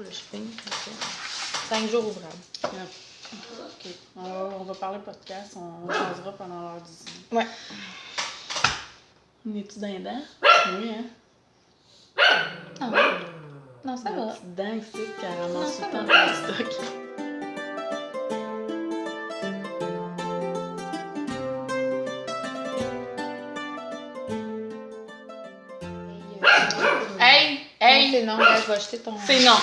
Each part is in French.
le shipping. 5 jours ouvrables. OK. On va parler podcast, on jasera pendant l'heure du dîner. Ouais. On est-tu dindant? Oui, hein? Non, non ça La va. petite dent ici qui ramasse Non, tout ça le temps va. dans le stock. Hey! Non, c'est non, là, je vais acheter ton... C'est non.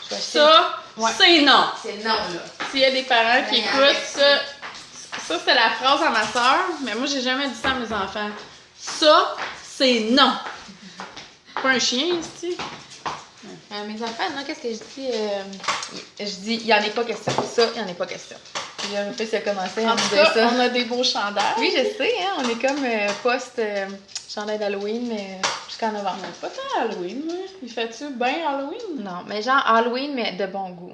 Je vais acheter... Ça, Ouais. c'est non. C'est non, là. S'il y a des parents qui Ben, écoutent, ça c'est la phrase à ma soeur, mais moi j'ai jamais dit ça à mes enfants. Ça, c'est non. Pas un chien, ici. Mes enfants, non, qu'est-ce que je dis? Je dis, il n'y en a pas question. Ça, il n'y en a pas question. Puis là, mon fils a commencé à En me tout dire cas, ça. on a des beaux chandails. Oui, je sais, hein, on est comme post-chandail d'Halloween, mais jusqu'en novembre. Pas tant Halloween, moi. Il fait-tu bien Halloween? Non, mais genre Halloween, mais de bon goût.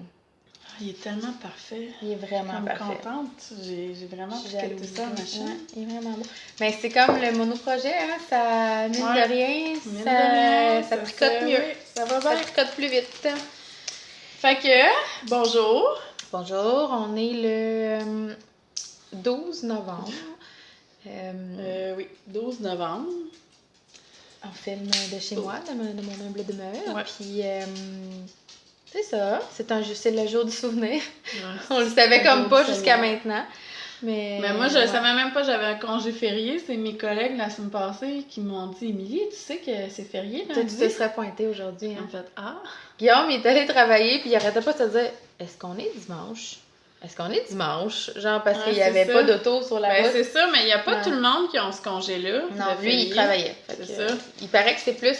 Ah, il est tellement parfait. Il est vraiment Comme parfait. contente. J'ai vraiment piqueté ça, machin. Ouais, il est vraiment beau. Mais c'est comme le monoprojet, hein, ça, mine Ouais. de rien, Mine ça, de rien, ça tricote mieux. oui, ça va Ça bien. tricote plus vite. Fait que, bonjour. Bonjour, on est le 12 novembre. Oui, 12 novembre. On filme de chez moi, de mon humble demeure. Ouais. Puis, c'est ça, c'est le jour du souvenir. Ouais. On le savait comme jour pas du jusqu'à Seigneur. maintenant. Mais Mais moi, je ne ouais. savais même pas que j'avais un congé férié. C'est mes collègues la semaine passée qui m'ont dit « Émilie, tu sais que c'est férié Toi, lundi? tu te serais pointé aujourd'hui. En Hein? fait, ah! Guillaume, il est allé travailler, puis il arrêtait pas de se dire est-ce qu'on est dimanche? Est-ce qu'on est dimanche? Genre, parce Ouais, qu'il n'y c'est avait ça. pas d'auto sur la Ben, route. c'est ça, mais il n'y a pas Ouais. tout le monde qui ont ce congé-là. Non, de lui, il férié. travaillait. Fait C'est que, ça. il paraît que c'est plus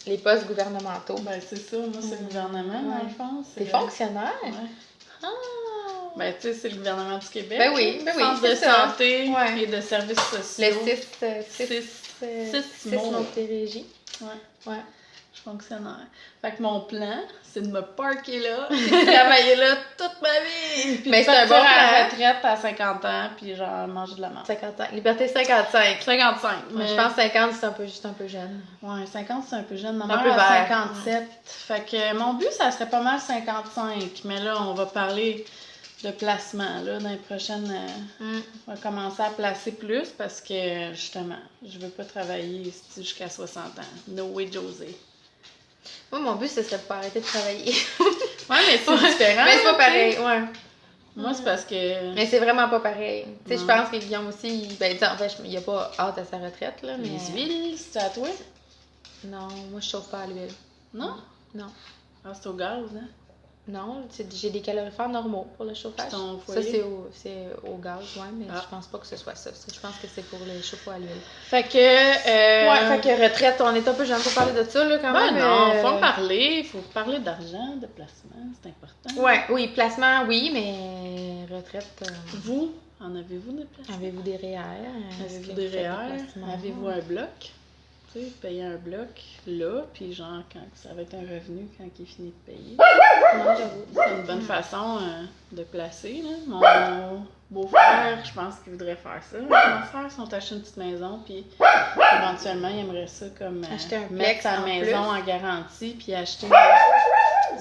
les postes gouvernementaux. Ben, c'est ça. Moi, c'est le gouvernement, dans Ouais. le fond. T'es fonctionnaire? Ouais. Ah! Ben, tu sais, c'est le gouvernement du Québec. Ben oui, ben oui, Centre c'est de ça. santé Ouais. et de services Le sociaux. 6 mots. Montérégie. Ouais. Ouais. Je suis fonctionnaire. Fait que mon plan, c'est de me parker là et de travailler là toute ma vie. Puis Mais de c'est un partir bon à la plan. retraite à 50 ans, puis genre manger de la merde. 55. Liberté 55. 55. Moi, je pense que 50, c'est juste un peu jeune. Ouais, 50, c'est un peu jeune. Ma Un mère peu a vert. 57. Fait que mon but, ça serait pas mal 55. Mais là, on va parler de placement. Là, dans les prochaines... on va commencer à placer plus parce que, justement, je veux pas travailler ici jusqu'à 60 ans. No way, José. Moi, mon but, ce serait de pas arrêter de travailler. Ouais, mais c'est différent. Mais c'est pas là, pareil, tu sais. ouais. Moi, c'est parce que... Mais c'est vraiment pas pareil. Tu sais, je Non. pense que Guillaume aussi, en fait, il a pas hâte à sa retraite, là, mais... Les huiles, c'est à toi? Non, moi, je chauffe pas à l'huile. Non? Non. Ah, c'est au gaz, hein? Non, j'ai des calorifères normaux pour le chauffage. Puis ton Ça, foyer? c'est au gaz, ouais, mais Ah. je pense pas que ce soit ça. Je pense que c'est pour le chauffe à l'huile. Fait que... Ouais, fait que retraite, on est un peu jeune pour parler de ça, là, quand Ben même. non, faut en parler. Il faut parler d'argent, de placement, c'est important. Ouais, oui, placement, oui, mais retraite, Vous, en avez-vous des placements? avez-vous des REER? Avez-vous des REER? Avez-vous un bloc? Tu sais, payer un bloc là, puis genre, quand ça va être un revenu quand il finit de payer. Non, j'avoue. C'est une bonne façon de placer, là. Mon beau-frère, je pense qu'il voudrait faire ça. Mes grands frères sont achetés une petite maison, puis éventuellement, il aimerait ça comme Acheter un mettre plex sa en maison plus. en garantie, puis acheter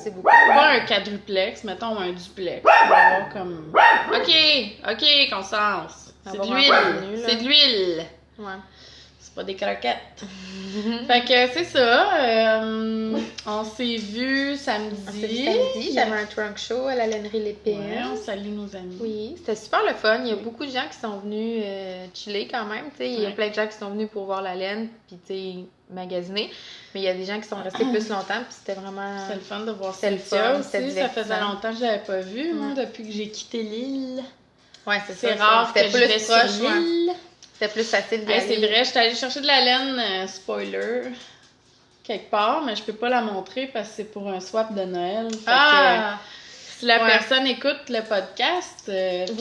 C'est beaucoup. pas un quadruplex, mettons un duplex. On va avoir comme... OK, Constance. C'est Avoir de un l'huile. revenu, là. C'est de l'huile. Ouais. C'est pas des croquettes. Fait que c'est ça. On s'est vu samedi. Samedi, j'avais un trunk show à la laine Lépine. Ouais, on salue nos amis. Oui, c'était super le fun. Il y a beaucoup de gens qui sont venus chiller quand même. Tu sais, il y a Ouais. plein de gens qui sont venus pour voir la laine puis tu sais, magasiner. Mais il y a des gens qui sont restés plus longtemps puis c'était vraiment... C'est le fun de voir C'était le Cynthia fun, c'était aussi. Ça faisait divertissant. longtemps que je l'avais pas vue, moi, Mm. depuis que j'ai quitté l'île. Ouais, c'est C'est ça. rare que C'était je plus vais proche, sur ouais. l'île. C'était plus facile d'y Hey, aller. c'est vrai, j'étais allée chercher de la laine, spoiler, quelque part, mais je peux pas la montrer parce que c'est pour un swap de Noël. Fait Ah! que, si la Ouais. personne écoute le podcast, Vous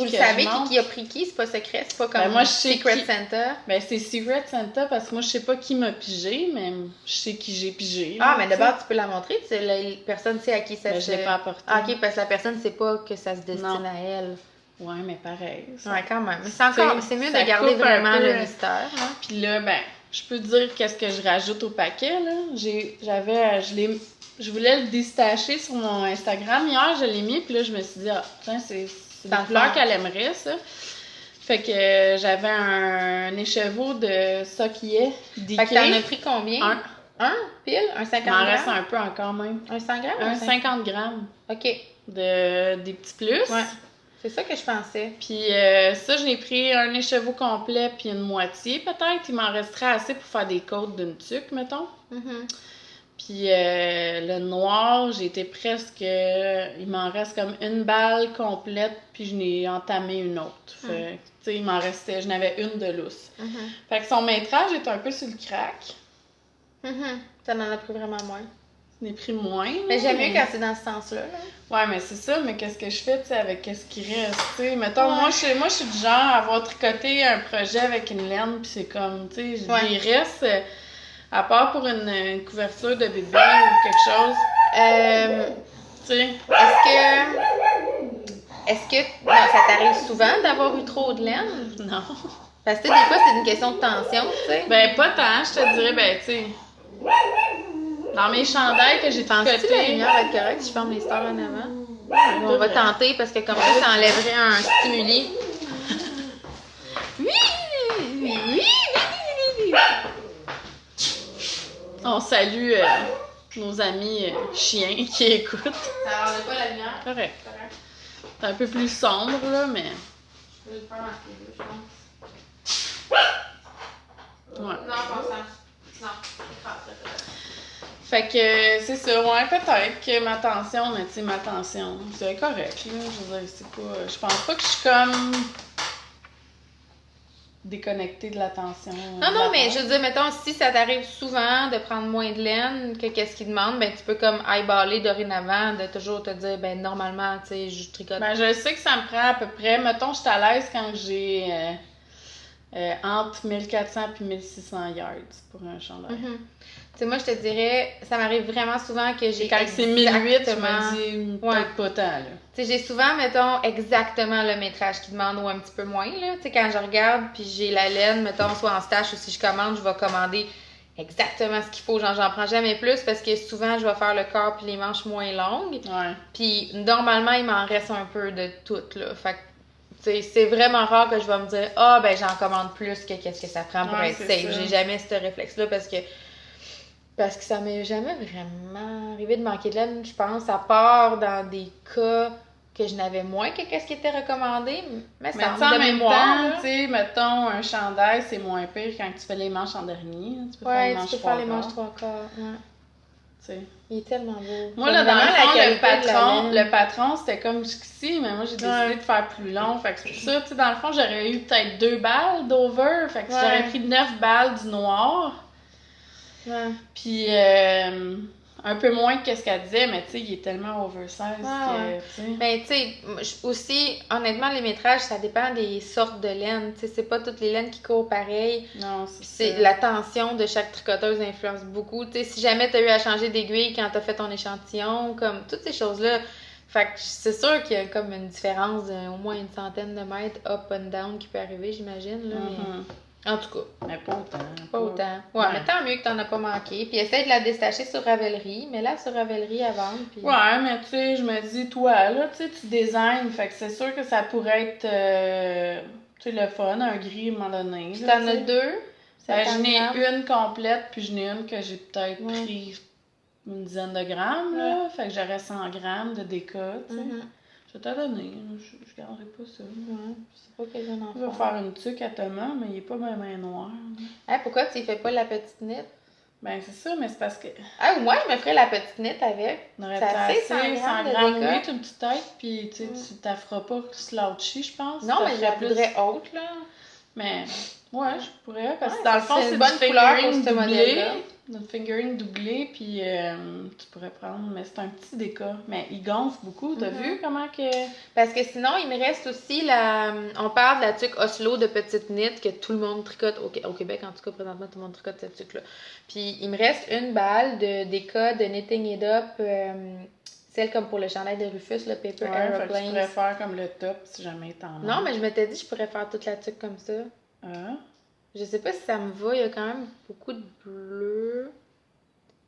le puis que savez je montre- qui a pris qui? C'est pas secret, c'est pas comme Ben, moi, je sais Secret qui- Santa. Ben, c'est Secret Santa parce que moi, je sais pas qui m'a pigé, mais je sais qui j'ai pigé. Ah, là, mais tu sais. d'abord, tu peux la montrer. La personne sait à qui ça Ben, se... je l'ai pas apporté. Ah, ok, parce que la personne sait pas que ça se destine Non. à elle. Ouais, mais pareil. ça- Ouais, quand même. Mais c'est encore... Tu sais, C'est mieux ça de garder coupe un vraiment peu, le mystère. Hein? Puis là, ben, je peux te dire qu'est-ce que je rajoute au paquet, là. Je voulais le déstacher sur mon Instagram. Hier, je l'ai mis, puis là, je me suis dit, ah, tiens, c'est des couleurs qu'elle aimerait, ça. Fait que j'avais un écheveau de sakié DK. Fait que t'en as pris combien? Un pile? Un 50 Il grammes? m'en reste un peu encore même. Un 100 grammes? Un 50 grammes. OK. Des petits plus. Ouais. C'est ça que je pensais. Puis ça, j'ai pris un écheveau complet puis une moitié peut-être. Il m'en resterait assez pour faire des côtes d'une tuque, mettons. Puis le noir, j'ai été presque... il m'en reste comme une balle complète, puis je n'ai entamé une autre. Fait que, tu sais, il m'en restait... Je n'avais une de lousse. Fait que son métrage est un peu sur le crack. Ça en a pris vraiment moins. Je n'ai pris moins. Mais j'aime mieux quand c'est dans ce sens-là. Ouais, mais c'est ça. Mais qu'est-ce que je fais, tu sais, avec qu'est-ce qui reste, tu sais. Mettons, moi, je suis du genre à avoir tricoté un projet avec une laine, puis c'est comme, tu sais, il reste... À part pour une couverture de bébé ou quelque chose. Tu sais. Est-ce que ça t'arrive souvent d'avoir eu trop de laine? Non. Parce que des fois, c'est une question de tension, tu sais. Ben, pas tant, je te dirais, ben, tu sais. Dans mes chandails que j'ai tricotés... Penses-tu que la lumière va être correcte si je ferme les stores en avant? On va tenter parce que comme ça enlèverait un stimuli. Oui. On salue nos amis chiens qui écoutent. Alors, on n'a pas la lumière? Correct. C'est un peu plus sombre, là, mais... Je vais le faire marquer deux, je pense. Ouais. Non, pas ça. Non. Fait que c'est ça, ouais, peut-être que ma tension, mais tu sais, ma tension, c'est correct, là. Je veux dire, c'est pas... Je pense pas que je suis comme... déconnectée de la tension. Non, mais je veux dire, mettons, si ça t'arrive souvent de prendre moins de laine que qu'est-ce qu'ils demandent, ben tu peux comme eyeballer dorénavant, de toujours te dire, ben normalement, tu sais, je tricote. Ben je sais que ça me prend à peu près, mettons, je suis à l'aise quand j'ai entre 1400 et 1600 yards pour un chandail. Tu sais, moi, je te dirais, ça m'arrive vraiment souvent que j'ai quand c'est 1008, je me dis, peut-être pas tant, là. Tu sais, j'ai souvent, mettons, exactement le métrage qu'ils demandent ou un petit peu moins, là. Tu sais, quand je regarde, puis j'ai la laine, mettons, soit en stash ou si je commande, je vais commander exactement ce qu'il faut. Genre, j'en prends jamais plus parce que souvent, je vais faire le corps puis les manches moins longues. Ouais. Puis, normalement, il m'en reste un peu de tout, là. Fait que, tu sais, c'est vraiment rare que je vais me dire, ben, j'en commande plus que qu'est-ce que ça prend pour être safe. J'ai jamais ce réflexe-là parce que ça m'est jamais vraiment arrivé de manquer de laine, je pense, à part dans des cas que je n'avais moins que qu'est-ce qui était recommandé. Mais ça en même temps, tu sais, mettons, un chandail, c'est moins pire quand tu fais les manches en dernier. Tu peux faire les manches faire les manches 3 quarts. Ouais. Tu sais. Il est tellement beau. Moi, là, dans le fond, le patron, c'était comme jusqu'ici, mais moi, j'ai décidé de faire plus long. Fait que c'est pour ça, tu sais, dans le fond, j'aurais eu peut-être 2 balles d'over. Fait que j'aurais pris 9 balles du noir. Ouais. Puis un peu moins que ce qu'elle disait, mais tu sais, il est tellement oversize que, tu sais. Mais tu sais, aussi, honnêtement, les métrages, ça dépend des sortes de laine. Tu sais, c'est pas toutes les laines qui courent pareil. Non, c'est la tension de chaque tricoteuse influence beaucoup. Tu sais, si jamais t'as eu à changer d'aiguille quand t'as fait ton échantillon, comme toutes ces choses-là. Fait que c'est sûr qu'il y a comme une différence d'au moins une centaine de mètres up and down qui peut arriver, j'imagine, là. Mais... En tout cas. Mais pas autant. Pas autant. Ouais, mais tant mieux que t'en as pas manqué. Puis essaye de la détacher sur Ravelry. Mets-la sur Ravelry à vendre. Puis... Ouais, mais tu sais, je me dis, toi, là, tu sais, tu designs. Fait que c'est sûr que ça pourrait être, tu sais, le fun, un gris à un moment donné. Puis t'en as 2? J'en ai une complète, puis j'en ai une que j'ai peut-être pris une dizaine de grammes, là. Fait que j'aurais 100 grammes de déca, tu sais. Je vais t'en donner. Je garderai pas ça. Ouais, je sais pas quel genre d'enfant. Je vais faire une tuque à Thomas, mais il est pas même noir. Pourquoi tu y fais pas la petite knit? Ben, c'est ça, mais c'est parce que... moi, je me ferais la petite knit avec. On aurait assez 100 grammes, oui, une petite tête, puis tu t'afferas pas slouchy, je pense. Non, mais je la voudrais haute, là. Mais, ouais, je pourrais, parce que dans le fond, c'est une bonne couleur pour ce modèle-là. Notre fingering doublé, puis tu pourrais prendre, mais c'est un petit déca. Mais il gonfle beaucoup, t'as vu comment que... Parce que sinon, il me reste aussi on parle de la tuque Oslo de petite knit que tout le monde tricote, au Québec en tout cas, présentement, tout le monde tricote cette tuque-là. Puis il me reste une balle de déca de Knitting It Up, celle comme pour le chandail de Rufus, le Paper Aeroplanes. Fait que tu pourrais faire comme le top si jamais t'en as. Non, mais je m'étais dit je pourrais faire toute la tuque comme ça. Je sais pas si ça me va, il y a quand même beaucoup de bleu.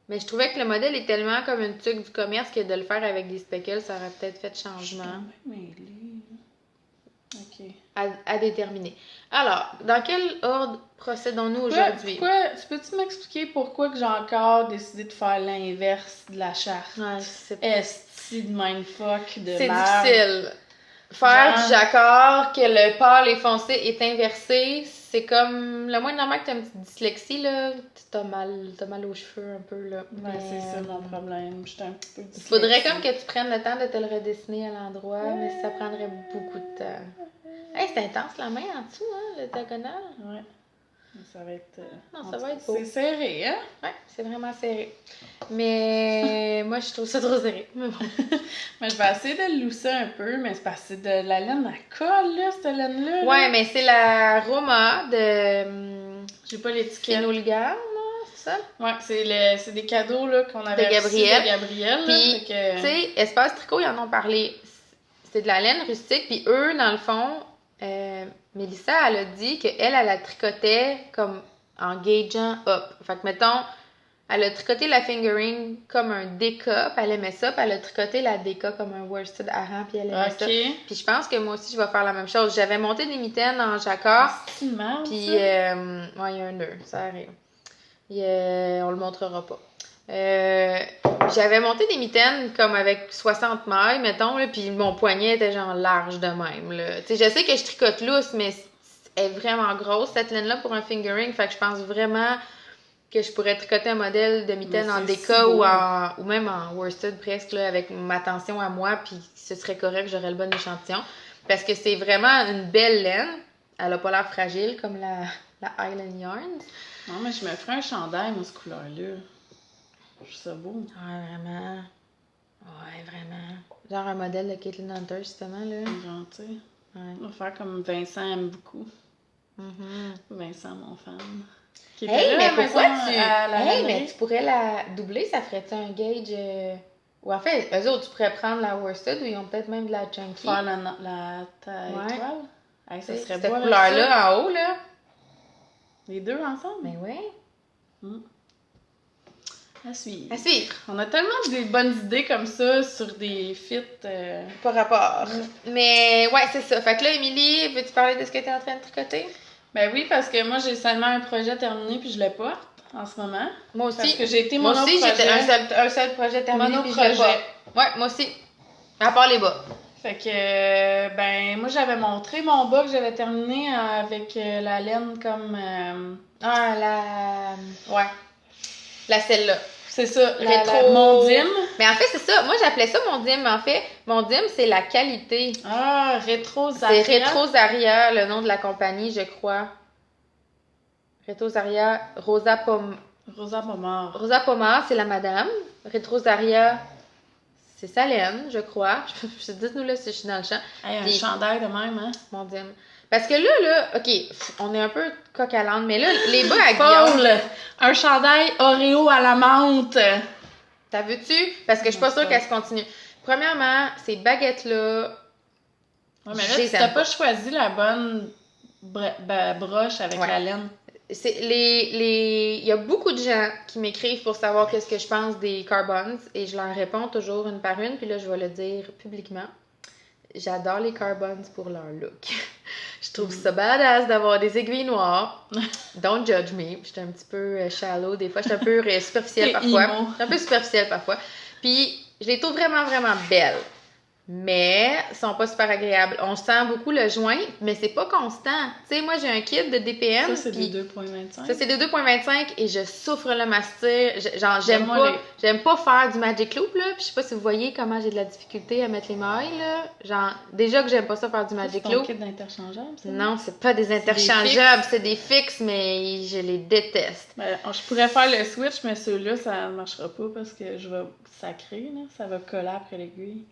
Mais je trouvais que le modèle est tellement comme une tuque du commerce que de le faire avec des speckles, ça aurait peut-être fait changement. OK. À déterminer. Alors, dans quel ordre procédons-nous aujourd'hui? Tu peux-tu m'expliquer pourquoi que j'ai encore décidé de faire l'inverse de la charte? Ouais, c'est Esti de mindfuck de c'est merde. difficile. Faire du jacquard, que le pâle et foncé est inversé, c'est comme le moins normal que t'as une petite dyslexie, là. T'as mal aux cheveux un peu, là. Ouais, c'est ça mon problème. J'étais un petit peu Il faudrait comme que tu prennes le temps de te le redessiner à l'endroit, mais ça prendrait beaucoup de temps. Hey, c'est intense la main en dessous, hein, le diagonale. Ouais. Ça va être... Non, ça va être beau. C'est serré, hein? Ouais, c'est vraiment serré. Mais moi, je trouve ça trop serré. Mais bon. Mais je vais essayer de le lousser un peu, mais c'est parce que c'est de la laine à colle, là, cette laine-là. Ouais, mais c'est la Roma de... J'ai pas l'étiquette. Finolgan, c'est ça? Ouais, c'est des cadeaux là, qu'on avait reçus de Gabrielle. Puis, tu sais, Espace Tricot, ils en ont parlé. C'est de la laine rustique, puis eux, dans le fond... Mélissa, elle a dit qu'elle la tricotait comme en gageant up. Fait que, mettons, elle a tricoté la fingering comme un déca, puis elle aimait ça, puis elle a tricoté la déca comme un worsted hareng, puis elle aimait ça. Puis je pense que moi aussi, je vais faire la même chose. J'avais monté des mitaines en jacquard. C'est marrant, puis, ouais, il y a un nœud, ça arrive. On le montrera pas. J'avais monté des mitaines comme avec 60 mailles, mettons, là, puis mon poignet était genre large de même. Là. Je sais que je tricote lousse, mais elle est vraiment grosse, cette laine-là, pour un fingering. Fait que je pense vraiment que je pourrais tricoter un modèle de mitaine en déca ou même en worsted presque, là, avec ma tension à moi, puis ce serait correct, j'aurais le bon échantillon. Parce que c'est vraiment une belle laine. Elle a pas l'air fragile comme la Highland Yarns. Non, mais je me ferais un chandail, moi, cette couleur-là. Je trouve ça beau. Ouais, vraiment. Ouais, vraiment. Genre un modèle de Caitlin Hunter, justement, là. Gentil. Ouais. On va faire comme Vincent aime beaucoup. Mm-hmm. Vincent, mon fan. Hey, mais pourquoi mais tu pourrais la doubler, ça ferait-tu un gauge... Ou en fait, eux autres, tu pourrais prendre la worsted ou ils ont peut-être même de la chunky. Faire la étoile. Hey, ça serait cette beau couleur-là en haut, là. Les deux ensemble? Mais ouais. À suivre. À suivre. On a tellement des bonnes idées comme ça sur des fits. Pas rapport. Mais ouais, c'est ça. Fait que là, Émilie, veux-tu parler de ce que tu es en train de tricoter? Ben oui, parce que moi, j'ai seulement un projet terminé puis je le porte en ce moment. Moi aussi. Parce que j'ai été moi aussi, j'étais un seul projet terminé puis je le porte. Ouais, moi aussi. À part les bas. Fait que, ben, moi, j'avais montré mon bas que j'avais terminé avec la laine comme... Ouais. La celle-là. C'est ça, rétro... mon dim. Mais en fait, c'est ça. Moi, j'appelais ça mon dim. Mais en fait, mon dim, c'est la qualité. Ah, Rétro Zaria. C'est Rétro Zaria, le nom de la compagnie, je crois. Rétro Zaria, Rosa Pomar. Rosa Pomar, c'est la madame. Rétro Zaria, c'est sa laine, je crois. Dites-nous là si je suis dans le champ. Hey, un chandail de même, hein? Mon dim. Parce que là, OK, on est un peu coq à l'âne, mais là, les bas à Guillaume... un chandail Oreo à la menthe! T'as vu-tu? Parce que je suis pas sûre qu'elle se continue. Premièrement, ces baguettes-là... Ouais, mais là, tu n'as pas choisi la bonne broche avec la laine. Il y a beaucoup de gens qui m'écrivent pour savoir qu'est-ce que je pense des carbons et je leur réponds toujours une par une, puis là, je vais le dire publiquement. J'adore les carbons pour leur look. Je trouve ça badass d'avoir des aiguilles noires. Don't judge me. J'étais un petit peu shallow des fois. J'étais un peu superficielle parfois. J'étais un peu superficielle parfois. Puis, je les trouve vraiment, vraiment belles. Mais, elles sont pas super agréables. On sent beaucoup le joint, mais c'est pas constant. Tu sais, moi, j'ai un kit de DPM. Ça, c'est des 2.25. Ça, c'est des 2.25 et je souffre le mastic. Genre, j'aime pas faire du Magic Loop, là. Puis, je sais pas si vous voyez comment j'ai de la difficulté à mettre les mailles, là. Genre, déjà que j'aime pas ça faire du Magic Loop. C'est ton kit d'interchangeable, ça? Non, c'est pas des interchangeables, c'est des fixes, mais je les déteste. Ben, je pourrais faire le switch, mais ceux-là, ça ne marchera pas parce que je vais sacrer, là. Ça va coller après l'aiguille.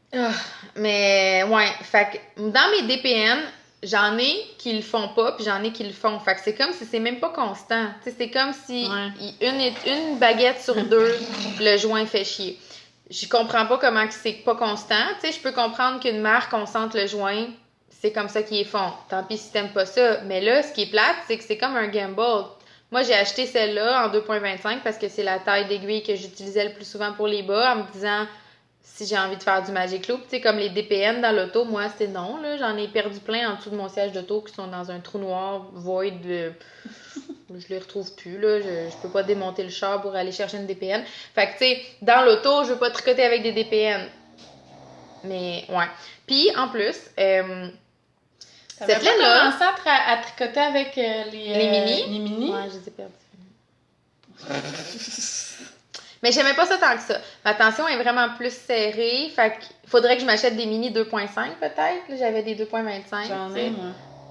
Mais ouais, fait que dans mes DPN, j'en ai qui le font pas, puis j'en ai qui le font. Fait que c'est comme si c'est même pas constant. T'sais, c'est comme si une baguette sur deux, le joint fait chier. Je comprends pas comment c'est pas constant. Tu sais, je peux comprendre qu'une marque, on sente le joint, c'est comme ça qu'ils font. Tant pis si t'aimes pas ça. Mais là, ce qui est plate, c'est que c'est comme un gamble. Moi, j'ai acheté celle-là en 2.25 parce que c'est la taille d'aiguille que j'utilisais le plus souvent pour les bas, en me disant si j'ai envie de faire du Magic Loop. Tu sais, comme les DPN dans l'auto, moi, c'est non. Là. J'en ai perdu plein en dessous de mon siège d'auto qui sont dans un trou noir void. Je les retrouve plus. Là. Je peux pas démonter le char pour aller chercher une DPN. Fait que, tu sais, dans l'auto, je veux pas tricoter avec des DPN. Mais, ouais. Puis, en plus, cette laine-là... T'avais commencé à tricoter avec les mini? Les mini? Ouais, je les ai perdus. Mais j'aimais pas ça tant que ça. Ma tension est vraiment plus serrée. Fait qu'il faudrait que je m'achète des mini 2.5 peut-être. Là, j'avais des 2.25. J'en ai, moi.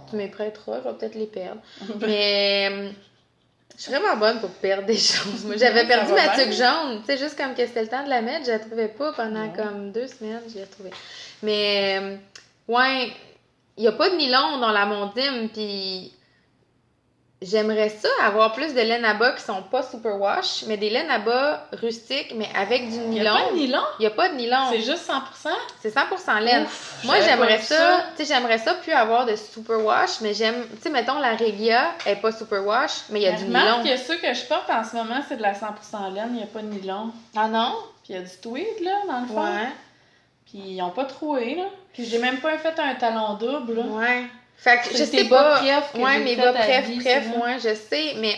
Tu me prêteras, je vais peut-être les perdre. Mais je suis vraiment bonne pour perdre des choses. Moi, j'avais perdu ma tuque jaune. Tu sais, juste comme que c'était le temps de la mettre, je la trouvais pas pendant comme 2 semaines. Je l'ai retrouvée. Mais, ouais, il n'y a pas de nylon dans la Mondim. Puis, j'aimerais ça avoir plus de laine à bas qui sont pas superwash, mais des laines à bas rustiques, mais avec du nylon. Il n'y a pas de nylon? Il n'y a pas de nylon. C'est juste 100%? C'est 100% laine. Ouf, moi, j'aimerais ça. Tu sais, j'aimerais ça plus avoir de superwash, mais j'aime. Tu sais, mettons, la Regia est pas superwash, mais il y a du nylon. Que ceux que je porte en ce moment, c'est de la 100% laine, il n'y a pas de nylon. Ah non? Puis il y a du tweed, là, dans le fond. Ouais. Puis ils n'ont pas troué, là. Puis j'ai même pas fait un talon double, là. Ouais. Fait que je sais pas. Ouais, mes bas bref, moi, je sais, mais.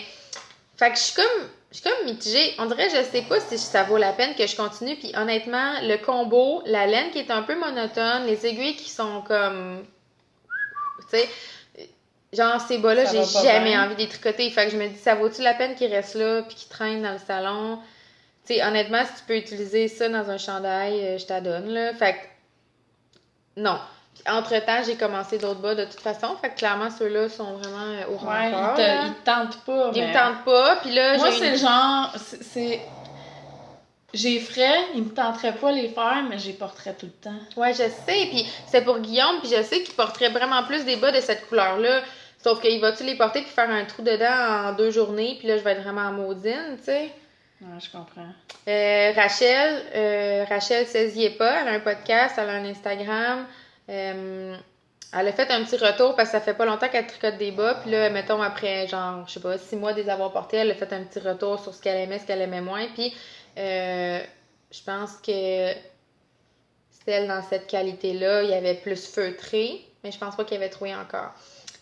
Fait que je suis comme mitigée. On dirait, je sais pas si ça vaut la peine que je continue. Puis honnêtement, le combo, la laine qui est un peu monotone, les aiguilles qui sont comme. Tu sais, genre ces bas-là, j'ai jamais envie de les tricoter. Fait que je me dis, ça vaut-tu la peine qu'ils restent là puis qu'ils traînent dans le salon? Tu sais, honnêtement, si tu peux utiliser ça dans un chandail, je t'adonne, là. Fait que. Non. Entre-temps, j'ai commencé d'autres bas de toute façon. Fait que clairement, ceux-là sont vraiment au rencard. Ils te tentent pas. Ils me tentent pas. Puis là, moi, c'est le genre... J'ai frais, ils me tenteraient pas les faire, mais j'y porterais tout le temps. Ouais, je sais. Puis c'est pour Guillaume, puis je sais qu'il porterait vraiment plus des bas de cette couleur-là. Sauf qu'il va-tu les porter puis faire un trou dedans en 2 journées, puis là, je vais être vraiment en maudine, tu sais. Ouais, je comprends. Rachel Saisier pas, elle a un podcast, elle a un Instagram. Elle a fait un petit retour parce que ça fait pas longtemps qu'elle tricote des bas. Puis là, mettons, après, genre, je sais pas, 6 mois de les avoir portés, elle a fait un petit retour sur ce qu'elle aimait, ce qu'elle aimait moins. Puis, je pense que celle dans cette qualité-là, il y avait plus feutré, mais je pense pas qu'il y avait trouvé encore.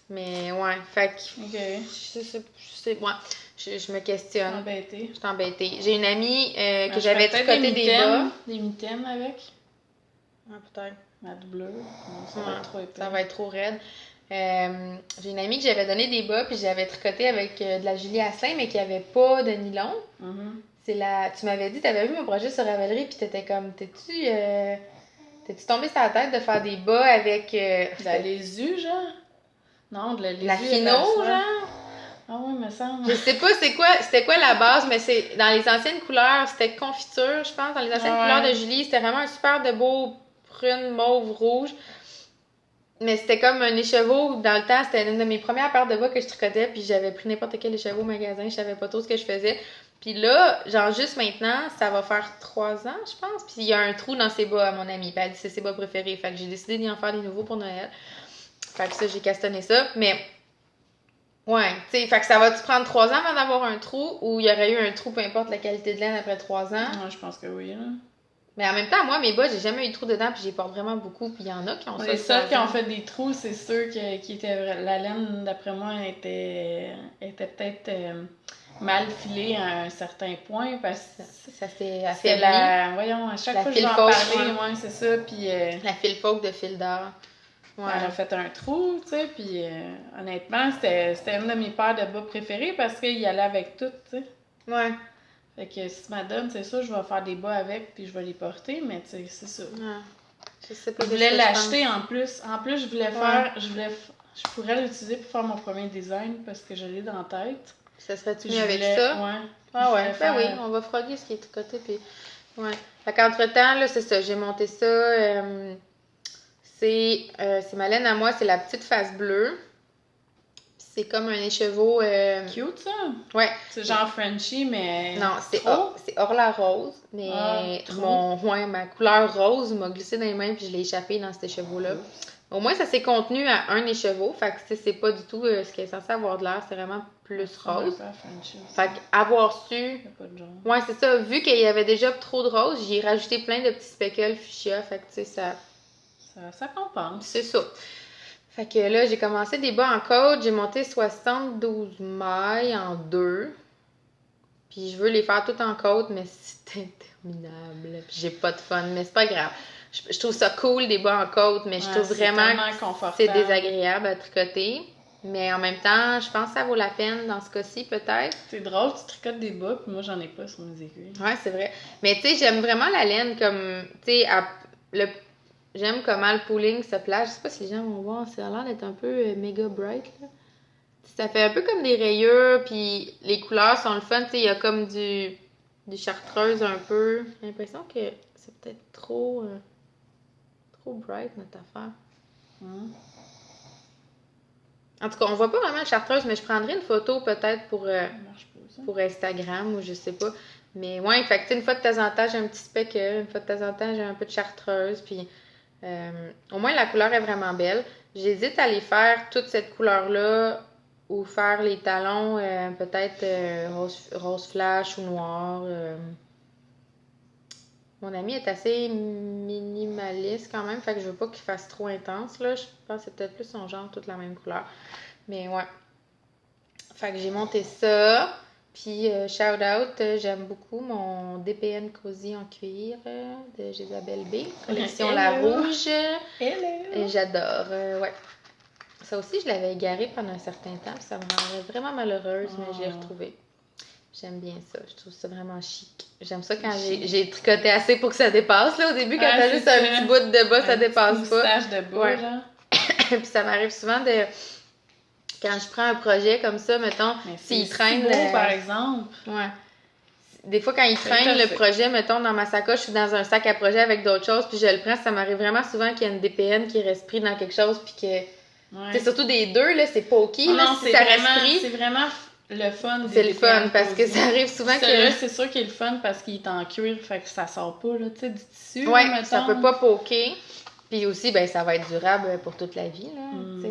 Mais ouais, fait que. Ok. Je me questionne. Je suis embêtée. J'ai une amie que j'avais tricoté des bas. Des mitaines avec. Ah, peut-être. Ma doubleur. Ça va être trop raide. J'ai une amie que j'avais donné des bas, puis j'avais tricoté avec de la Julie Asselin, mais qui avait pas de nylon. Mm-hmm. Tu m'avais dit, t'avais vu mon projet sur Ravelry, puis t'étais comme, t'es-tu tombée sur la tête de faire des bas avec... de la laisue, genre? Non, de la laisue. La fino, genre? Ah oui, me semble. Je sais pas c'était quoi la base, mais c'est dans les anciennes couleurs, c'était confiture, je pense. Dans les anciennes couleurs de Julie, c'était vraiment un super de beau prune, mauve, rouge. Mais c'était comme un écheveau. Dans le temps, c'était une de mes premières paires de bas que je tricotais. Puis j'avais pris n'importe quel écheveau au magasin. Je savais pas trop ce que je faisais. Puis là, genre juste maintenant, ça va faire 3 ans, je pense. Puis il y a un trou dans ses bas à mon amie. Puis elle dit c'est ses bas préférés. Fait que j'ai décidé d'y en faire des nouveaux pour Noël. Fait que ça, j'ai castonné ça. Mais ouais, tu sais, fait que ça va-tu prendre 3 ans avant d'avoir un trou ou il y aurait eu un trou, peu importe la qualité de laine après 3 ans? Ouais, je pense que oui, là. Mais en même temps, moi, mes bas, j'ai jamais eu de trous dedans, puis j'y porte vraiment beaucoup, puis il y en a qui ont ça. Les seuls qui ont fait des trous, c'est ceux qui étaient... La laine, d'après moi, était peut-être mal filée à un certain point, parce que ça s'est affaibli. Voyons, à chaque fois que je vais en parler, ouais, c'est ça, puis... La fil folk de fil d'or. Ouais. Elle a fait un trou, tu sais, puis honnêtement, c'était une de mes paires de bas préférées, parce qu'il y allait avec tout, tu sais. Ouais. Fait que si tu m'as donné, c'est ça, je vais faire des bas avec, puis je vais les porter, mais tu sais, c'est ça. Ouais. Je sais pas. Je voulais l'acheter en plus. En plus, je voulais faire... Je pourrais l'utiliser pour faire mon premier design, parce que je l'ai dans la tête. Ça serait-tu mieux avec ça? Ouais. Ah ouais, ben oui, on va froguer ce qui est tricoté, puis... Ouais. Fait qu'entre-temps, là, c'est ça, j'ai monté ça... c'est ma laine à moi, c'est la petite face bleue. C'est comme un écheveau... Cute, ça? Ouais. C'est genre Frenchie, mais... Non, c'est Orla rose, mais ma couleur rose m'a glissé dans les mains puis je l'ai échappé dans cet écheveau-là. Au moins, ça s'est contenu à un écheveau, fait que c'est pas du tout ce qui est censé avoir de l'air, c'est vraiment plus rose. Fait qu'avoir su... Ouais, c'est ça. Vu qu'il y avait déjà trop de rose, j'ai rajouté plein de petits speckles fuchsia, fait que tu sais, ça compense. C'est ça. Fait que là, j'ai commencé des bas en côte, j'ai monté 72 mailles en 2. Puis je veux les faire toutes en côte, mais c'est interminable. Puis j'ai pas de fun, mais c'est pas grave. Je trouve ça cool des bas en côte, mais je trouve vraiment que c'est désagréable à tricoter. Mais en même temps, je pense que ça vaut la peine dans ce cas-ci, peut-être. C'est drôle, tu tricotes des bas, puis moi, j'en ai pas sur mes aiguilles. Ouais, c'est vrai. Mais tu sais, j'aime vraiment la laine comme... Tu sais, j'aime comment le pooling se place. Je sais pas si les gens vont voir, ça a l'air d'être un peu méga bright, là. Ça fait un peu comme des rayures, puis les couleurs sont le fun. Tu sais, il y a comme du chartreuse un peu. J'ai l'impression que c'est peut-être trop bright, notre affaire. En tout cas, on voit pas vraiment le chartreuse, mais je prendrai une photo peut-être pour Instagram ou je sais pas. Mais ouais, fait que une fois de temps en temps, j'ai un petit speckle, une fois de temps en temps, j'ai un peu de chartreuse, puis au moins la couleur est vraiment belle. J'hésite à les faire toute cette couleur-là ou faire les talons peut-être rose flash ou noir. Mon ami est assez minimaliste quand même, fait que je veux pas qu'il fasse trop intense, là. Je pense que c'est peut-être plus son genre, toute la même couleur. Mais ouais. Fait que j'ai monté ça. Puis, shout out, j'aime beaucoup mon DPN Cozy en cuir de Jésabelle B. Collection La Rouge. Et j'adore. Ouais. Ça aussi, je l'avais égaré pendant un certain temps. Ça me rendait vraiment malheureuse, mais j'ai retrouvé. J'aime bien ça. Je trouve ça vraiment chic. J'aime ça quand j'ai tricoté assez pour que ça dépasse. Là, au début, quand t'as juste un petit bout de bas, ça dépasse pas. Un de bas, genre. Puis ça m'arrive souvent de... Quand je prends un projet comme ça, mettons, s'il traîne... C'est beau, par exemple. Ouais. Des fois, quand il traîne le projet, mettons, dans ma sacoche ou dans un sac à projet avec d'autres choses, puis je le prends, ça m'arrive vraiment souvent qu'il y a une DPN qui reste pris dans quelque chose, puis que... C'est surtout des deux, là, c'est pokey, là, non, si ça reste pris. C'est vraiment le fun. C'est le fun, parce que ça arrive souvent que... Celui-là, c'est sûr qu'il est le fun parce qu'il est en cuir, fait que ça sort pas, là, tu sais, du tissu. Ouais, là, ça peut pas poker. Puis aussi, ben ça va être durable pour toute la vie, là, tu sais.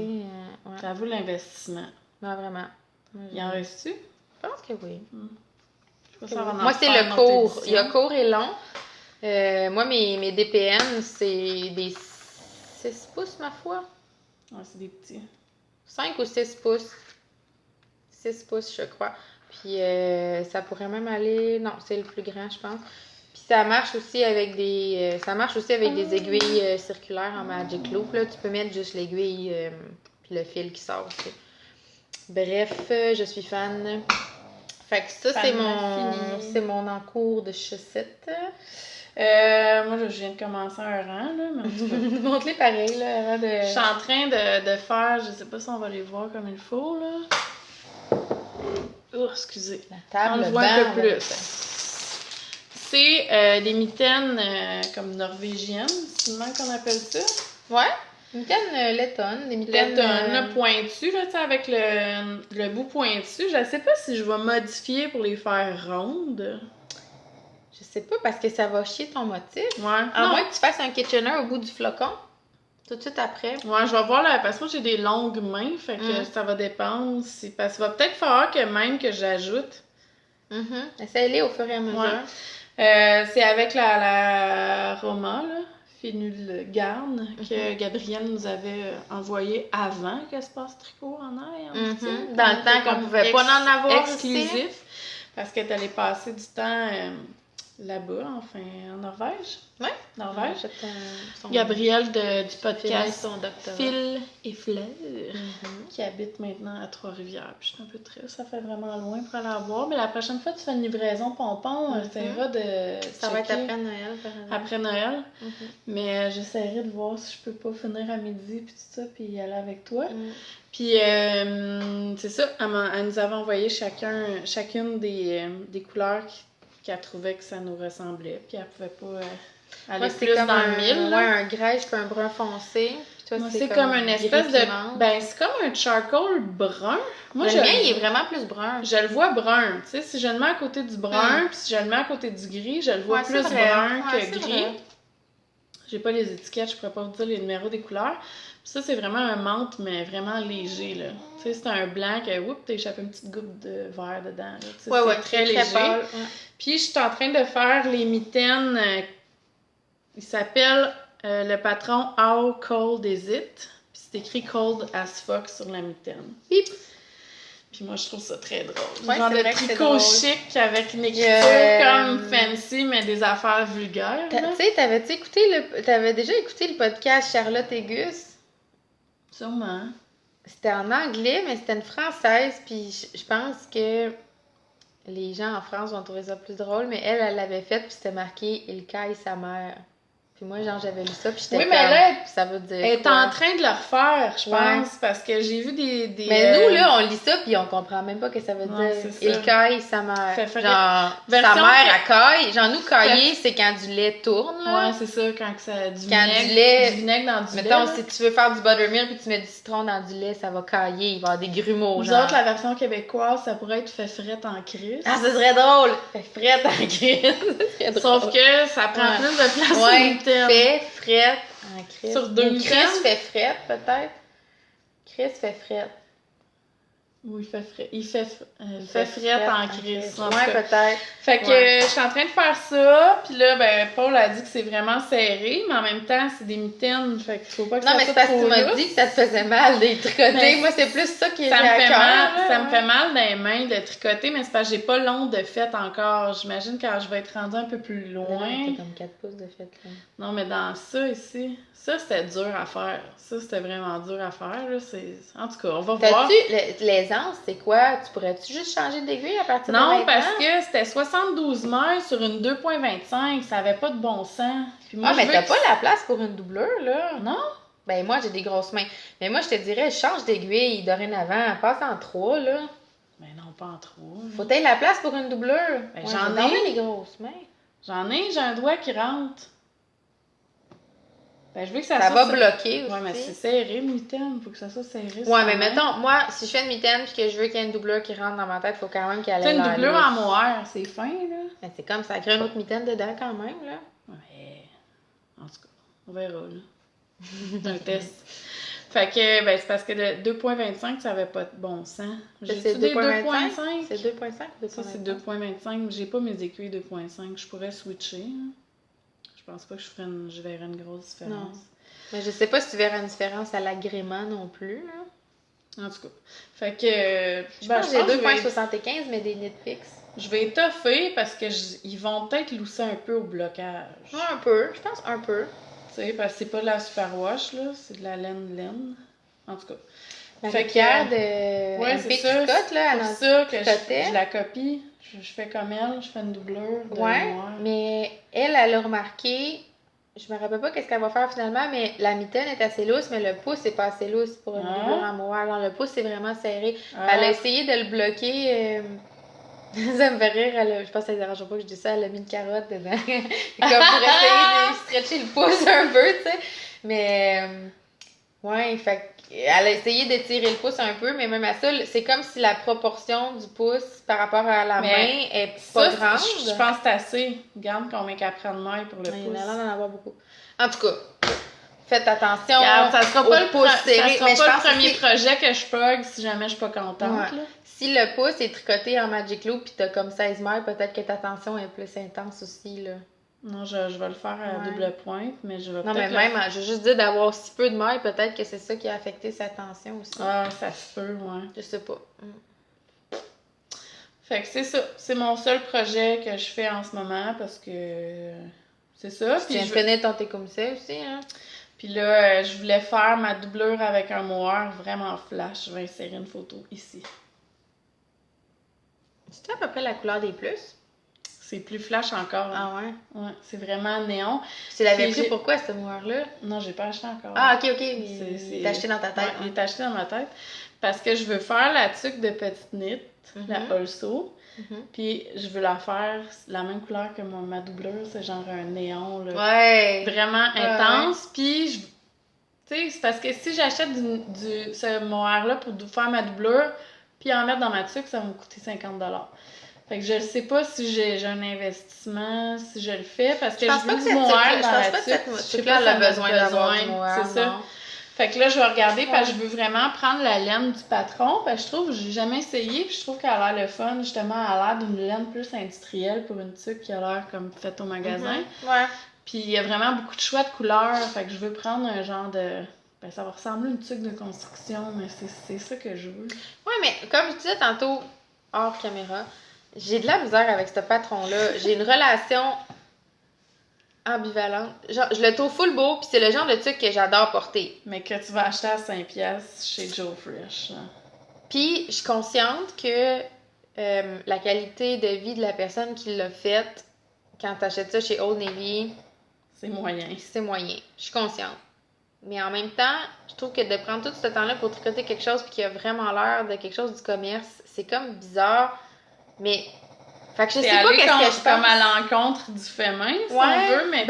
Ouais. J'avoue l'investissement. Ouais, vraiment. Il en reste-tu? Je pense que oui. Moi, c'est le court. Il y a court et long. Moi, mes DPN, c'est des 6 pouces, ma foi. Ouais, c'est des petits. 5 ou 6 pouces. 6 pouces, je crois. Puis ça pourrait même aller... Non, c'est le plus grand, je pense. Puis ça marche aussi avec des aiguilles circulaires en Magic Loop. Là. Tu peux mettre juste l'aiguille puis le fil qui sort aussi. Bref, je suis fan. Fait que ça, c'est mon encours de chaussettes. Moi, je viens de commencer un rang, là, mais en tout cas... Montre-les pareil, là, avant de... Je suis en train de faire, je sais pas si on va les voir comme il faut, là. Oh, excusez. La table, on le voit un peu plus. C'est des mitaines comme norvégiennes, c'est le même qu'on appelle ça. Ouais, mitaines lettonnes, des mitaines... Lettonnes, pointues, là, tu sais, avec le bout pointu. Je sais pas si je vais modifier pour les faire rondes. Je sais pas, parce que ça va chier ton motif. Ouais. À moins que tu fasses un Kitchener au bout du flocon, tout de suite après. Ouais, je vais voir là, parce que moi j'ai des longues mains, fait que ça va dépendre. Parce qu'il va peut-être falloir que même que j'ajoute. Essaye-les au fur et à mesure. Ouais. C'est avec la Roma, là, Fénule Garn, que Gabrielle nous avait envoyé avant qu'elle se passe tricot en air. Dans le temps qu'on pouvait pas en avoir exclusif. Aussi. Parce que t'allais passer du temps là-bas, enfin, en Norvège. Ouais. Norvège. Gabrielle du podcast Fil et Fleurs, qui habite maintenant à Trois-Rivières. Puis je suis un peu triste, ça fait vraiment loin pour aller la voir. Mais la prochaine fois que tu fais une livraison pompon, t'essaieras de ça va être après Noël. Après Noël. Mais j'essaierai de voir si je peux pas finir à midi, puis tout ça, puis y aller avec toi. Puis, c'est ça, elle nous avait envoyé chacune des couleurs qu'elle trouvait que ça nous ressemblait, puis elle pouvait pas aller plus comme dans le mille. Ouais, un grège puis un brun foncé. Puis Toi, moi, c'est comme une espèce de... Ben, c'est comme un charcoal brun. Moi, le mien, il est vraiment plus brun. Je le vois brun. Tu sais, si je le mets à côté du brun, puis si je le mets à côté du gris, je le vois plus brun que gris. Vrai. J'ai pas les étiquettes, je pourrais pas vous dire les numéros des couleurs. Puis ça, c'est vraiment un menthe, mais vraiment léger, là. Tu sais, c'est un blanc que, oups, t'as échappé une petite goutte de verre dedans, là. Tu sais, c'est très léger. Très Puis, je suis en train de faire les mitaines. Il s'appelle le patron How Cold Is It? Puis c'est écrit Cold as fuck sur la mitaine. Bip! Puis moi, je trouve ça très drôle. Ouais, genre de tricot chic avec une écriture comme fancy, mais des affaires vulgaires. Tu sais, t'avais déjà écouté le podcast Charlotte et Gus? Sûrement. C'était en anglais, mais c'était une française. Puis je pense que les gens en France vont trouver ça plus drôle, mais elle l'avait fait, puis c'était marqué « Il caille sa mère ». Puis moi, genre, j'avais lu ça, puis j'étais comme... mais là, ça veut dire elle est en train de le refaire, je pense, parce que j'ai vu des... Mais nous, là, on lit ça, puis on comprend même pas ce que ça veut dire. Il caille sa mère. Genre, sa mère, elle caille. Genre, nous, cailler, c'est quand du lait tourne, là. Ouais, c'est ça, quand ça... Du vinaigre dans du lait. Mettons, si tu veux faire du buttermilk, puis tu mets du citron dans du lait, ça va cailler, il va y avoir des grumeaux, genre. Nous autres, la version québécoise, ça pourrait être fait frette en crise. Ah, ça serait drôle! Fait frette en crise. Sauf que ça prend plus de place sur une fait frette en crise. Sur 2 Chris fait frette, peut-être. Chris fait frette. Oui, il fait frette en crise. Ouais, peut-être. Fait que je suis en train de faire ça, puis là, ben, Paul a dit que c'est vraiment serré, mais en même temps, c'est des mitaines, fait qu'il faut pas que ça soit trop. Non, mais c'est parce que tu m'as dit que ça te faisait mal de tricoter. Moi, c'est plus ça qui est ça me fait mal dans les mains de tricoter, mais c'est parce que j'ai pas l'onde de fête encore. J'imagine quand je vais être rendue un peu plus loin. T'as comme 4 pouces de fête, là. Non, mais dans ça, ici, ça, c'était dur à faire. Ça, c'était vraiment dur à faire, là. En tout cas, on va voir. L'aisance, c'est quoi? Tu pourrais-tu juste changer d'aiguille à partir de maintenant? Non, parce que c'était 72 mètres sur une 2.25. Ça avait pas de bon sens. Puis moi, mais t'as pas la place pour une doublure, là? Non? Ben, moi, j'ai des grosses mains. Mais moi, je te dirais, change d'aiguille dorénavant. Passe en 3, là. Mais non, pas en 3. Faut t'aider la place pour une doublure. Ben, j'en ai. Les grosses mains. J'ai un doigt qui rentre. Ben, je veux que ça va bloquer aussi. Ouais, mais c'est serré, une mitaine. Faut que ça soit serré. Ouais, mais mettons, moi, si je fais une mitaine et que je veux qu'il y ait une doublure qui rentre dans ma tête, il faut quand même qu'elle ait une doublure en mohair, c'est fin, là. Ben, c'est comme ça crée une autre mitaine dedans quand même, là. Ouais. En tout cas, on verra, là. C'est un test. Fait que, ben, c'est parce que le 2.25, ça avait pas de bon sens. C'est 2.25? C'est 2.5? Ça, c'est 2.25. J'ai pas mes aiguilles 2.5. Je pourrais switcher, hein. Je pense pas que je verrais une grosse différence. Non. Mais je sais pas si tu verrais une différence à l'agrément non plus, là. En tout cas. Fait que... Je pense que j'ai 2.75, mais des nitpicks. Je vais étoffer parce que ils vont peut-être lousser un peu au blocage. Ouais, un peu. Je pense un peu. Tu sais, parce que c'est pas de la superwash, là. C'est de la laine. En tout cas. Marie-Pierre de MP Tricotte, là, c'est ça que je la copie. Je fais comme elle, je fais une doublure de noir. Mais elle a remarqué, je me rappelle pas qu'est-ce qu'elle va faire finalement, mais la mitaine est assez lousse, mais le pouce est pas assez lousse pour une doublure en moire. Alors le pouce est vraiment serré. Elle a essayé de le bloquer. Ça me fait rire, je pense que ça ne dérange pas que je dis ça, elle a mis une carotte dedans. Comme pour essayer de stretcher le pouce un peu, tu sais. Mais, ouais, fait elle a essayé d'étirer le pouce un peu, mais même à ça, c'est comme si la proportion du pouce par rapport à la main est pas grande. Je pense que c'est assez. Regarde combien qu'elle prend de maille pour le pouce. Il y en a d'en avoir beaucoup. En tout cas, faites attention. Regarde, ça sera pas le pouce serré. Ça sera pas le premier projet que je plug si jamais je suis pas contente. Ouais. Là. Si le pouce est tricoté en Magic Loop pis t'as comme 16 mailles, peut-être que ta tension est plus intense aussi, là. Non, je vais le faire à double pointe, mais je vais non, mais même, je veux juste dire d'avoir si peu de mailles, peut-être que c'est ça qui a affecté sa tension aussi. Ah, ça se peut, ouais. Je sais pas. Fait que c'est ça. C'est mon seul projet que je fais en ce moment parce que c'est ça. Puis tu viens de finir ton Tecumseh aussi, hein? Puis là, je voulais faire ma doublure avec un mohair vraiment flash. Je vais insérer une photo ici. C'est à peu près la couleur des plus? C'est plus flash encore. Ah ouais? Ouais, c'est vraiment néon. Tu l'avais pris pourquoi, ce mohair-là? Non, j'ai pas acheté encore. Ah, ok. Il est acheté dans ta tête. Ouais, il est acheté dans ma tête. Parce que je veux faire la tuque de petite knit, la Also. Puis je veux la faire la même couleur que ma doublure. C'est genre un néon, là. Ouais! Vraiment intense. Puis, tu Tu sais, c'est parce que si j'achète ce mohair-là pour faire ma doublure, puis en mettre dans ma tuque, ça va me coûter 50 $. Fait que je ne sais pas si j'ai un investissement, si je le fais, parce que je veux du mohair dans la tuque. Je sais pas si elle a besoin d'avoir du mohair, c'est ça. Fait que là, je vais regarder, parce que je veux vraiment prendre la laine du patron, parce que je trouve que j'ai jamais essayé, puis je trouve qu'elle a l'air le fun, justement, elle a l'air d'une laine plus industrielle pour une tuque qui a l'air comme faite au magasin. Ouais. Puis il y a vraiment beaucoup de choix de couleurs, fait que je veux prendre un genre de... Ben, ça va ressembler à une tuque de construction, mais c'est ça que je veux. Ouais, mais comme je disais tantôt, hors caméra, j'ai de la misère avec ce patron-là. J'ai une relation ambivalente. Genre, je le trouve full beau, puis c'est le genre de tuque que j'adore porter. Mais que tu vas acheter à 5$ chez Joe Fresh. Puis, je suis consciente que la qualité de vie de la personne qui l'a faite, quand tu achètes ça chez Old Navy... C'est moyen. C'est moyen. Je suis consciente. Mais en même temps, je trouve que de prendre tout ce temps-là pour tricoter quelque chose qui a vraiment l'air de quelque chose du commerce, c'est comme bizarre. Mais... Fait que je sais pas qu'est-ce que je pense. Comme à l'encontre du fait main, si on veut, mais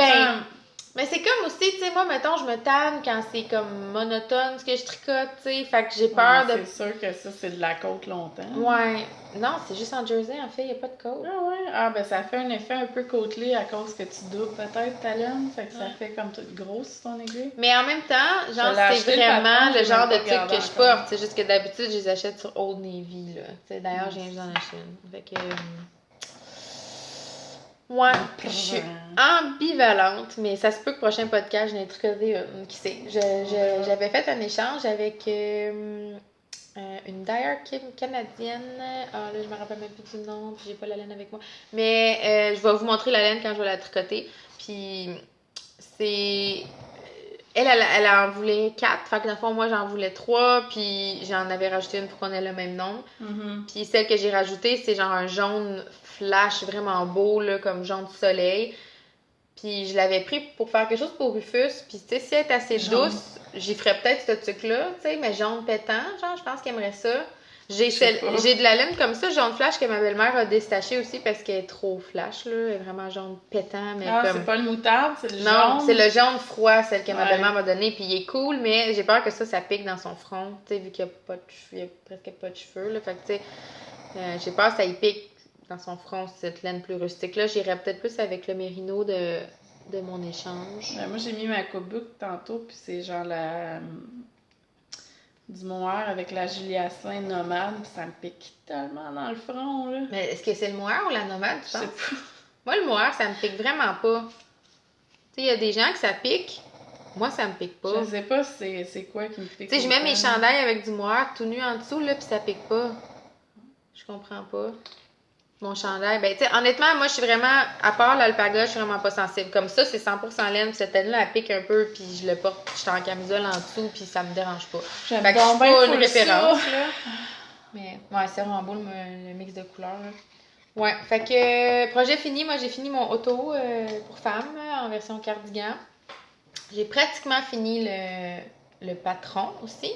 mais c'est comme aussi, tu sais, moi, mettons, je me tanne quand c'est comme monotone ce que je tricote, tu sais, fait que j'ai peur de... C'est sûr que ça, c'est de la côte longtemps. Ouais. Non, c'est juste en jersey, en fait, il n'y a pas de côte. Ah ouais? Ah, ben ça fait un effet un peu côtelé à cause que tu doubles peut-être ta laine, fait que ça fait comme toute grosse ton aiguille. Mais en même temps, genre, c'est vraiment le genre de truc que je porte. C'est juste que d'habitude, je les achète sur Old Navy, là. Tu sais, d'ailleurs, j'ai viens d'en acheter une. Fait que... Ouais, je suis ambivalente, mais ça se peut que prochain podcast, j'en ai tricoté une, qui sait. J'avais fait un échange avec une dyer canadienne. Ah là, je me rappelle même plus du nom, puis j'ai pas la laine avec moi. Mais je vais vous montrer la laine quand je vais la tricoter. Puis c'est... Elle en voulait 4, fait que dans le fond, moi, j'en voulais 3, puis j'en avais rajouté une pour qu'on ait le même nombre. Puis celle que j'ai rajoutée, c'est genre un jaune flash vraiment beau, là, comme jaune du soleil. Puis je l'avais pris pour faire quelque chose pour Rufus, puis tu sais, si elle est assez douce, j'y ferais peut-être ce truc-là, tu sais, mais jaune pétant, genre, je pense qu'elle aimerait ça. J'ai de la laine comme ça, jaune flash, que ma belle-mère a détaché aussi parce qu'elle est trop flash, là. Elle est vraiment jaune pétant, mais comme... c'est pas le moutarde, c'est le jaune? Non, c'est le jaune froid, celle que ma belle-mère m'a donné, puis il est cool, mais j'ai peur que ça pique dans son front, tu sais, vu qu'il y a presque pas de cheveux, là. Fait que, tu sais, j'ai peur que ça y pique dans son front, cette laine plus rustique-là. J'irais peut-être plus avec le mérino de mon échange. Ben, moi, j'ai mis ma cookbook tantôt, puis c'est genre du mohair avec la Julia Saint nomade, puis ça me pique tellement dans le front, là. Mais est-ce que c'est le mohair ou la nomade, tu penses? Je sais pas. Moi, le mohair, ça me pique vraiment pas. Tu sais, il y a des gens que ça pique. Moi, ça me pique pas. Je sais pas c'est quoi qui me pique. Tu sais, je mets mes chandails avec du mohair tout nu en dessous, là, puis ça pique pas. Je comprends pas. Mon chandail, ben, tu sais, honnêtement, moi, je suis vraiment, à part l'alpaga, je suis vraiment pas sensible. Comme ça, c'est 100% laine, puis cette laine-là, elle pique un peu, puis je le porte, je suis en camisole en dessous, puis ça me dérange pas. J'aime fait que je suis pas une référence, ça. là. Mais, ouais, c'est vraiment beau, le mix de couleurs, là. Ouais, fait que, projet fini, moi, j'ai fini mon auto pour femmes, en version cardigan. J'ai pratiquement fini le patron aussi.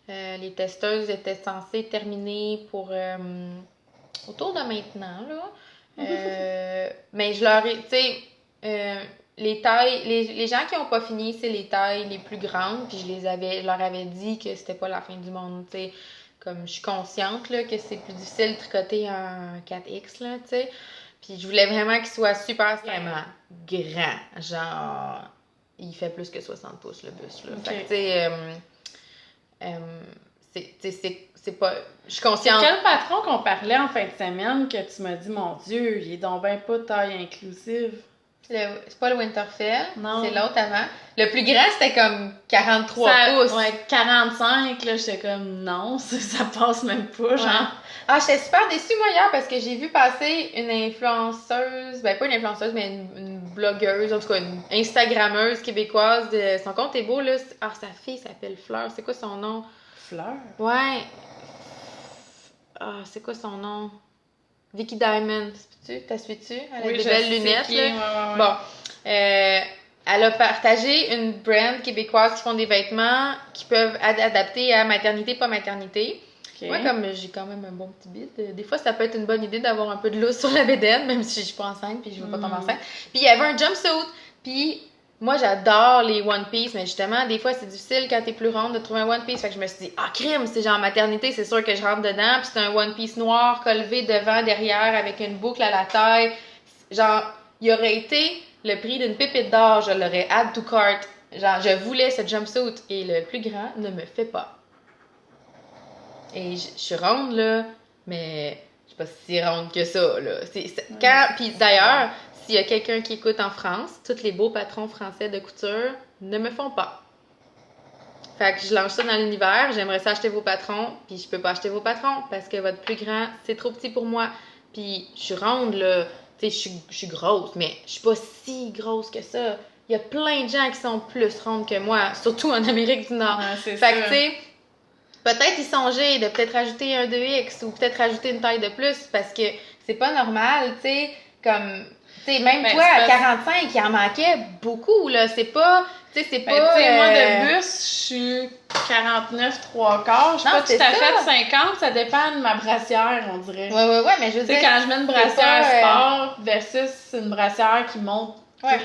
Les testeuses étaient censées terminer pour... autour de maintenant, là. Mais je leur ai, tu sais, les tailles, les gens qui n'ont pas fini, c'est les tailles les plus grandes, puis je leur avais dit que c'était pas la fin du monde, tu sais. Comme je suis consciente, là, que c'est plus difficile de tricoter en 4X, là, tu sais. Puis je voulais vraiment qu'il soit super, vraiment grand. Genre, il fait plus que 60 pouces, le bus, là. Okay. Fait que, tu sais, c'est pas... Je suis consciente. C'est quel patron qu'on parlait en fin de semaine que tu m'as dit, mon Dieu, il est donc ben pas taille inclusive? C'est pas le Winterfell, non. C'est l'autre avant. Le plus grand, c'était comme 43 pouces. Ouais, 45, là, j'étais comme, non, ça passe même pas, genre. Ouais. Ah, j'étais super déçue, moi, hier, parce que j'ai vu passer une influenceuse, ben pas une influenceuse, mais une blogueuse, en tout cas, une Instagrammeuse québécoise. Son compte est beau, là. Ah, sa fille s'appelle Fleur. C'est quoi son nom? Fleur? Ouais. Ah, c'est quoi son nom? Vicky Diamond, t'as su-tu? Elle a des belles lunettes, là. Ouais. Bon, elle a partagé une brand québécoise qui font des vêtements qui peuvent adapter à maternité, pas maternité. Okay. Moi, comme j'ai quand même un bon petit bide, des fois, ça peut être une bonne idée d'avoir un peu de lousse sur la bédaine, même si je suis pas enceinte puis je veux pas tomber enceinte. Puis il y avait un jumpsuit, puis moi, j'adore les One Piece, mais justement, des fois, c'est difficile quand t'es plus ronde de trouver un One Piece. Fait que je me suis dit, crime, c'est genre maternité, c'est sûr que je rentre dedans. Puis c'est un One Piece noir, collevé devant, derrière, avec une boucle à la taille. Genre, il aurait été le prix d'une pépite d'or, je l'aurais add to cart. Genre, je voulais ce jumpsuit et le plus grand ne me fait pas. Et je suis ronde, là, mais je suis pas si ronde que ça, là. Puis d'ailleurs, s'il y a quelqu'un qui écoute en France, tous les beaux patrons français de couture ne me font pas. Fait que je lance ça dans l'univers, j'aimerais ça acheter vos patrons, puis je peux pas acheter vos patrons parce que votre plus grand, c'est trop petit pour moi. Puis je suis ronde, là, tu sais, je suis grosse, mais je suis pas si grosse que ça. Il y a plein de gens qui sont plus rondes que moi, surtout en Amérique du Nord. Ouais, fait que, tu sais, peut-être y songer de peut-être rajouter un 2X ou peut-être rajouter une taille de plus parce que c'est pas normal, tu sais, comme... T'sais, même toi, à 45, il en manquait beaucoup, là. C'est pas... Tu sais, c'est pas... moi, de bus, je suis 49, 3/4. Je suis pas tout à fait 50. Ça dépend de ma brassière, on dirait. Ouais, mais je veux dire... quand je mets une brassière sport versus une brassière qui monte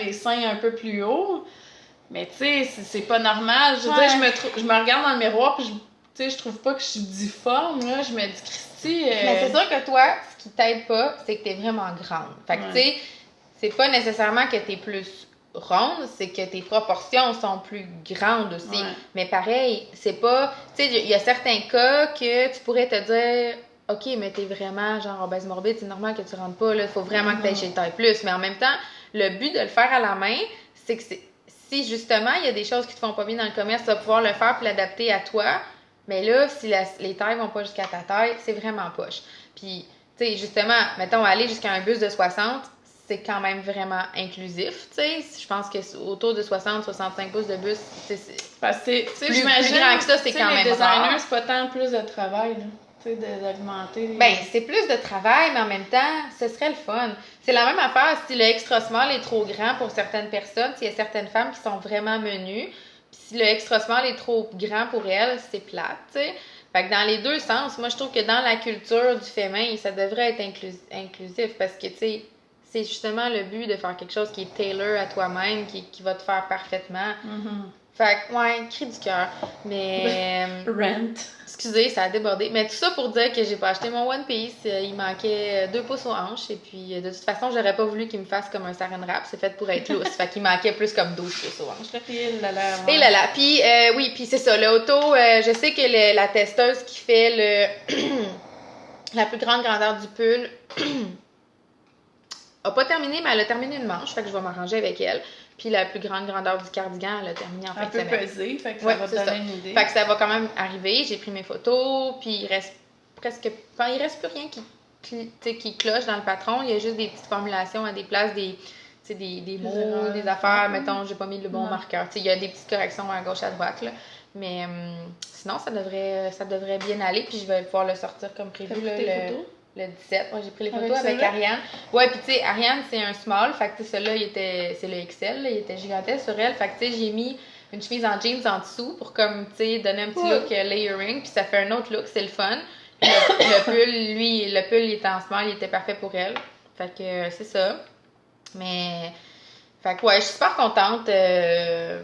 les seins un peu plus haut, mais tu sais, c'est pas normal. Je veux dire, je me regarde dans le miroir puis je trouve pas que je suis difforme, là. Je me dis, Christy... Mais c'est sûr que toi, ce qui t'aide pas, c'est que t'es vraiment grande. Fait que, tu sais... C'est pas nécessairement que t'es plus ronde, c'est que tes proportions sont plus grandes aussi. Ouais. Mais pareil, c'est pas... Tu sais, il y a certains cas que tu pourrais te dire « OK, mais t'es vraiment genre obèse morbide, c'est normal que tu rentres pas, là. Faut vraiment que t'ailles chez taille plus. » Mais en même temps, le but de le faire à la main, c'est que si justement, il y a des choses qui te font pas bien dans le commerce, tu vas pouvoir le faire puis l'adapter à toi. Mais là, si les tailles vont pas jusqu'à ta taille, c'est vraiment poche. Puis, tu sais, justement, mettons, aller jusqu'à un bus de 60, c'est quand même vraiment inclusif, tu sais. Je pense que autour de 60-65 pouces de bus, c'est plus grand que ça, c'est quand même rare. Les designers, c'est pas tant plus de travail, là. Tu sais, d'augmenter les... Ben, c'est plus de travail, mais en même temps, ce serait le fun. C'est la même affaire si le extra small est trop grand pour certaines personnes. Il y a certaines femmes qui sont vraiment menues, puis si le extra small est trop grand pour elles, c'est plate, tu sais. Fait que dans les deux sens, moi, je trouve que dans la culture du féminin, ça devrait être inclusif parce que, tu sais, c'est justement le but de faire quelque chose qui est tailor à toi-même, qui va te faire parfaitement. Fait que, ouais, cri du cœur. Mais... Rent. Excusez, ça a débordé. Mais tout ça pour dire que j'ai pas acheté mon One Piece. Il manquait 2 pouces aux hanches. Et puis, de toute façon, j'aurais pas voulu qu'il me fasse comme un saran wrap. C'est fait pour être lousse. Fait qu'il manquait plus comme 12 pouces aux hanches. Et là là. Ouais. Et là là. Puis, oui, puis c'est ça. Le auto, je sais que la testeuse qui fait la plus grande grandeur du pull... a pas terminé, mais elle a terminé une manche, fait que je vais m'arranger avec elle. Puis la plus grande grandeur du cardigan, elle a terminé en fin de semaine. Un peu pesé, fait que ça va te donner une idée. Fait que ça va quand même arriver. J'ai pris mes photos, puis il reste il reste plus rien qui cloche dans le patron. Il y a juste des petites formulations à des places, des mots, des affaires. Mettons, j'ai pas mis le bon marqueur. Il y a des petites corrections à gauche, à droite, là. Mais sinon, ça devrait bien aller, puis je vais pouvoir le sortir comme prévu. Le 17. Ouais, j'ai pris les photos avec Ariane. Ouais, puis tu sais, Ariane, c'est un small. Fait que tu sais, celui-là, c'est le XL. Là, il était gigantesque sur elle. Fait que tu sais, j'ai mis une chemise en jeans en dessous pour comme, tu sais, donner un petit look layering. Puis ça fait un autre look, c'est le fun. Puis le pull, il était en small, il était parfait pour elle. Fait que c'est ça. Mais, fait que ouais, je suis super contente. Je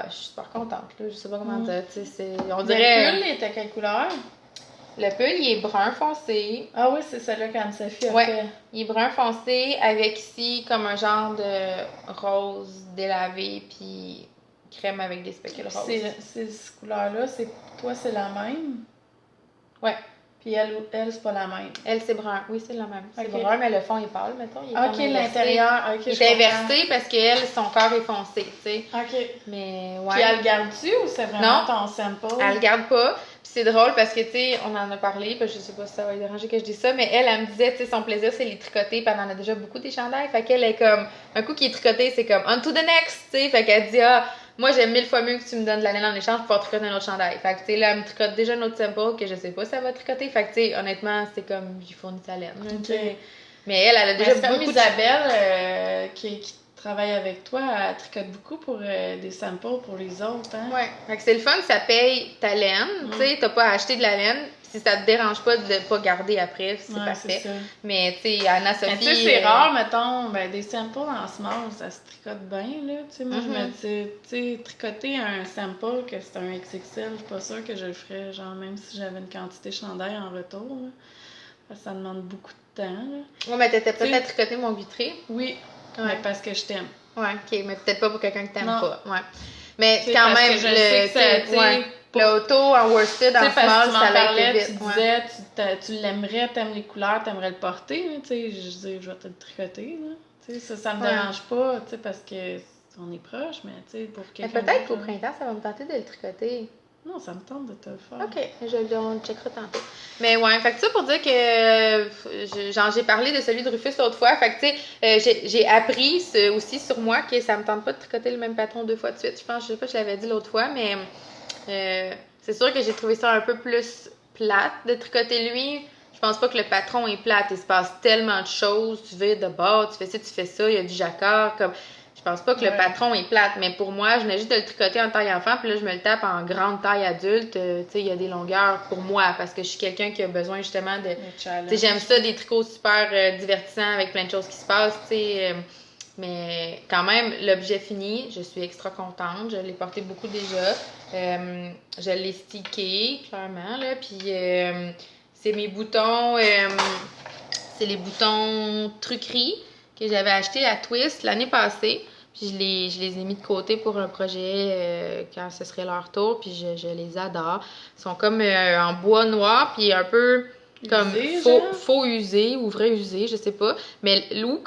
suis super contente, là. Je sais pas comment dire. Tu sais, on dirait. Le pull, il était quelle couleur? Le pull, il est brun foncé. Ah oui, c'est celle-là qu'Anne-Sophie a fait. Il est brun foncé avec ici comme un genre de rose délavé puis crème avec des specules roses. Ces couleurs-là, toi, c'est la même? Ouais. Puis elle c'est pas la même? Elle, c'est brun. Oui, c'est la même. C'est brun, mais le fond est pâle, mettons. Il est l'intérieur. Il est inversé parce qu'elle, son corps est foncé, tu sais. OK. Mais ouais. Puis elle le garde-tu ou c'est vraiment ton sample? Elle le garde pas. Puis c'est drôle parce que, tu sais, on en a parlé, puis je sais pas si ça va lui déranger que je dise ça, mais elle me disait, tu sais, son plaisir, c'est les tricoter, puis elle en a déjà beaucoup des chandails. Fait qu'elle est comme, un coup qui est tricoté, c'est comme, on to the next, tu sais. Fait qu'elle dit, moi, j'aime 1000 fois mieux que tu me donnes de la laine en échange pour pouvoir tricoter un autre chandail. Fait que, tu sais, là, elle me tricote déjà un autre sample que je sais pas si ça va tricoter. Fait que, tu sais, honnêtement, c'est comme, j'ai fourni sa laine. Okay. Mais elle a déjà beaucoup comme Isabelle qui travaille avec toi, elle tricote beaucoup pour des samples pour les autres, hein? Ouais. Fait que c'est le fun, ça paye ta laine, tu sais, t'as pas à acheter de la laine. Si ça te dérange pas de pas garder après, c'est parfait. C'est ça. Mais tu sais, Anna-Sophie... Mais tu sais, c'est rare, mettons, des samples en small, ça se tricote bien, là. Tu sais, moi, je me dis, tu sais, tricoter un sample que c'est un XXL, je suis pas sûre que je le ferais, genre, même si j'avais une quantité chandail en retour, là. Parce que ça demande beaucoup de temps, là. Ouais, mais t'étais prête à tricoter mon vitré? Oui, mais parce que je t'aime. Ouais, ok, mais peut-être pas pour quelqu'un que t'aimes pas. Ouais. Mais t'sais, quand même, le auto en worsted, en small, ça l'a été vite. Tu disais, tu l'aimerais, t'aimes les couleurs, t'aimerais le porter, tu sais, je dis, je vais te le tricoter, là. Tu sais, ça me dérange pas, tu sais, parce que on est proches, mais tu sais, pour quelqu'un. Mais peut-être qu'au printemps, ça va me tenter de le tricoter. Non, ça me tente de te le faire. OK, on le checkera tantôt. Mais ouais, fait que ça pour dire que j'ai parlé de celui de Rufus l'autre fois. Fait que tu sais, j'ai appris aussi sur moi que ça me tente pas de tricoter le même patron 2 fois de suite. Je sais pas si je l'avais dit l'autre fois, mais c'est sûr que j'ai trouvé ça un peu plus plate de tricoter lui. Je pense pas que le patron est plate. Il se passe tellement de choses. Tu vires de bord, tu fais ci, tu fais ça, il y a du jacquard, comme... Je pense pas que le patron est plate, mais pour moi, je venais juste de le tricoter en taille enfant, puis là, je me le tape en grande taille adulte. Tu sais, il y a des longueurs pour moi, parce que je suis quelqu'un qui a besoin justement de... Tu sais, j'aime ça, des tricots super divertissants avec plein de choses qui se passent, tu sais. Mais quand même, l'objet fini, je suis extra contente. Je l'ai porté beaucoup déjà. Je l'ai stické, clairement, là. Puis c'est mes boutons... c'est les boutons truquerie que j'avais acheté à Twist l'année passée. Puis je les ai mis de côté pour un projet quand ce serait leur tour. Puis je les adore. Ils sont comme en bois noir, puis un peu comme faux usé ou vrai usé, je sais pas. Mais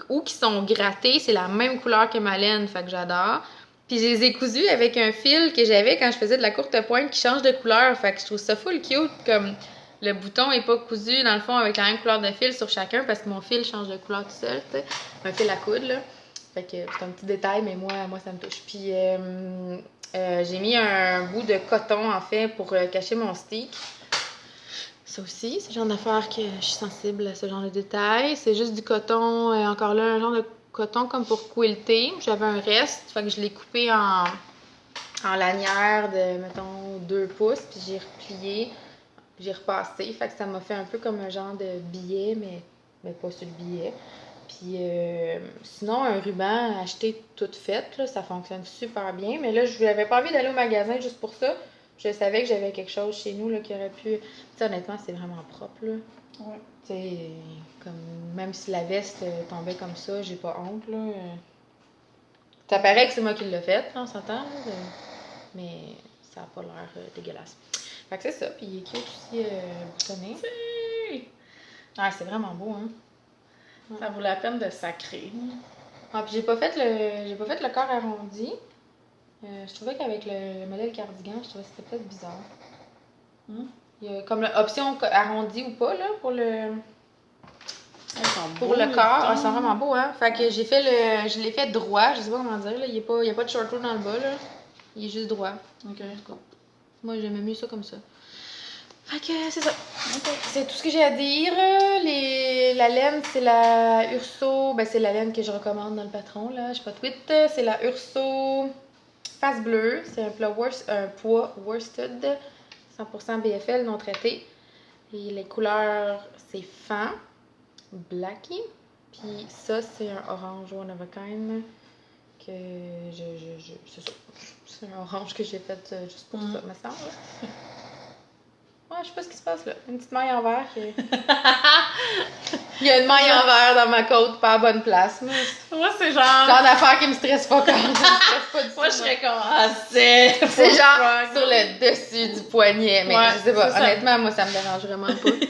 où qui sont grattés, c'est la même couleur que ma laine, fait que j'adore. Puis je les ai cousus avec un fil que j'avais quand je faisais de la courte pointe qui change de couleur. Fait que je trouve ça full cute, comme... Le bouton est pas cousu, dans le fond, avec la même couleur de fil sur chacun parce que mon fil change de couleur tout seul, tu sais. Un fil à coudre, là. Fait que c'est un petit détail, mais moi ça me touche. Puis j'ai mis un bout de coton, en fait, pour cacher mon stick. Ça aussi, c'est le genre d'affaire que je suis sensible à ce genre de détails. C'est juste du coton, encore là, un genre de coton comme pour quilter. J'avais un reste, fait que je l'ai coupé en lanière de, mettons, 2 pouces, puis j'ai replié. J'ai repassé, fait que ça m'a fait un peu comme un genre de billet, mais pas sur le billet. Puis sinon, un ruban acheté tout fait, là, ça fonctionne super bien. Mais là, je n'avais pas envie d'aller au magasin juste pour ça. Je savais que j'avais quelque chose chez nous là, qui aurait pu... Tu sais, honnêtement, c'est vraiment propre, là. Ouais. Tu sais, comme... Même si la veste tombait comme ça, j'ai pas honte, là. Ça paraît que c'est moi qui l'ai fait, on s'entend, là. Mais ça n'a pas l'air dégueulasse. Fait que c'est ça, puis il est cute aussi boutonné. Ah, c'est vraiment beau, hein. Ouais. Ça vaut la peine de sacrer. Ah, puis j'ai pas fait le corps arrondi. Je trouvais qu'avec le modèle cardigan, je trouvais que c'était peut-être bizarre. Il y a comme l'option arrondi ou pas, là, pour le... Pour le corps, ils sont vraiment beaux, hein. Fait que je l'ai fait droit, je sais pas comment dire, là. Il y a pas de short row dans le bas, là. Il est juste droit. Ok. Moi, j'aimais mieux ça comme ça. Fait que c'est ça. Okay. C'est tout ce que j'ai à dire. La laine, c'est la Urso. Ben, c'est la laine que je recommande dans le patron, là. Je sais pas tweet. C'est la Urso face bleue. C'est un poids worsted. 100% BFL non traité. Et les couleurs, c'est fan, blacky. Puis ça, c'est un orange one of a kind. Que c'est ça. C'est un orange que j'ai fait juste pour ça, me semble. Ouais, je sais pas ce qui se passe là. Une petite maille en verre. Il y a une maille en verre dans ma côte, pas à bonne place. Moi, c'est genre d'affaire qui me stresse pas quand même. Moi, je serais comme c'est genre sur le dessus du poignet. Mais je sais pas, honnêtement, ça. Moi, ça me dérange vraiment pas.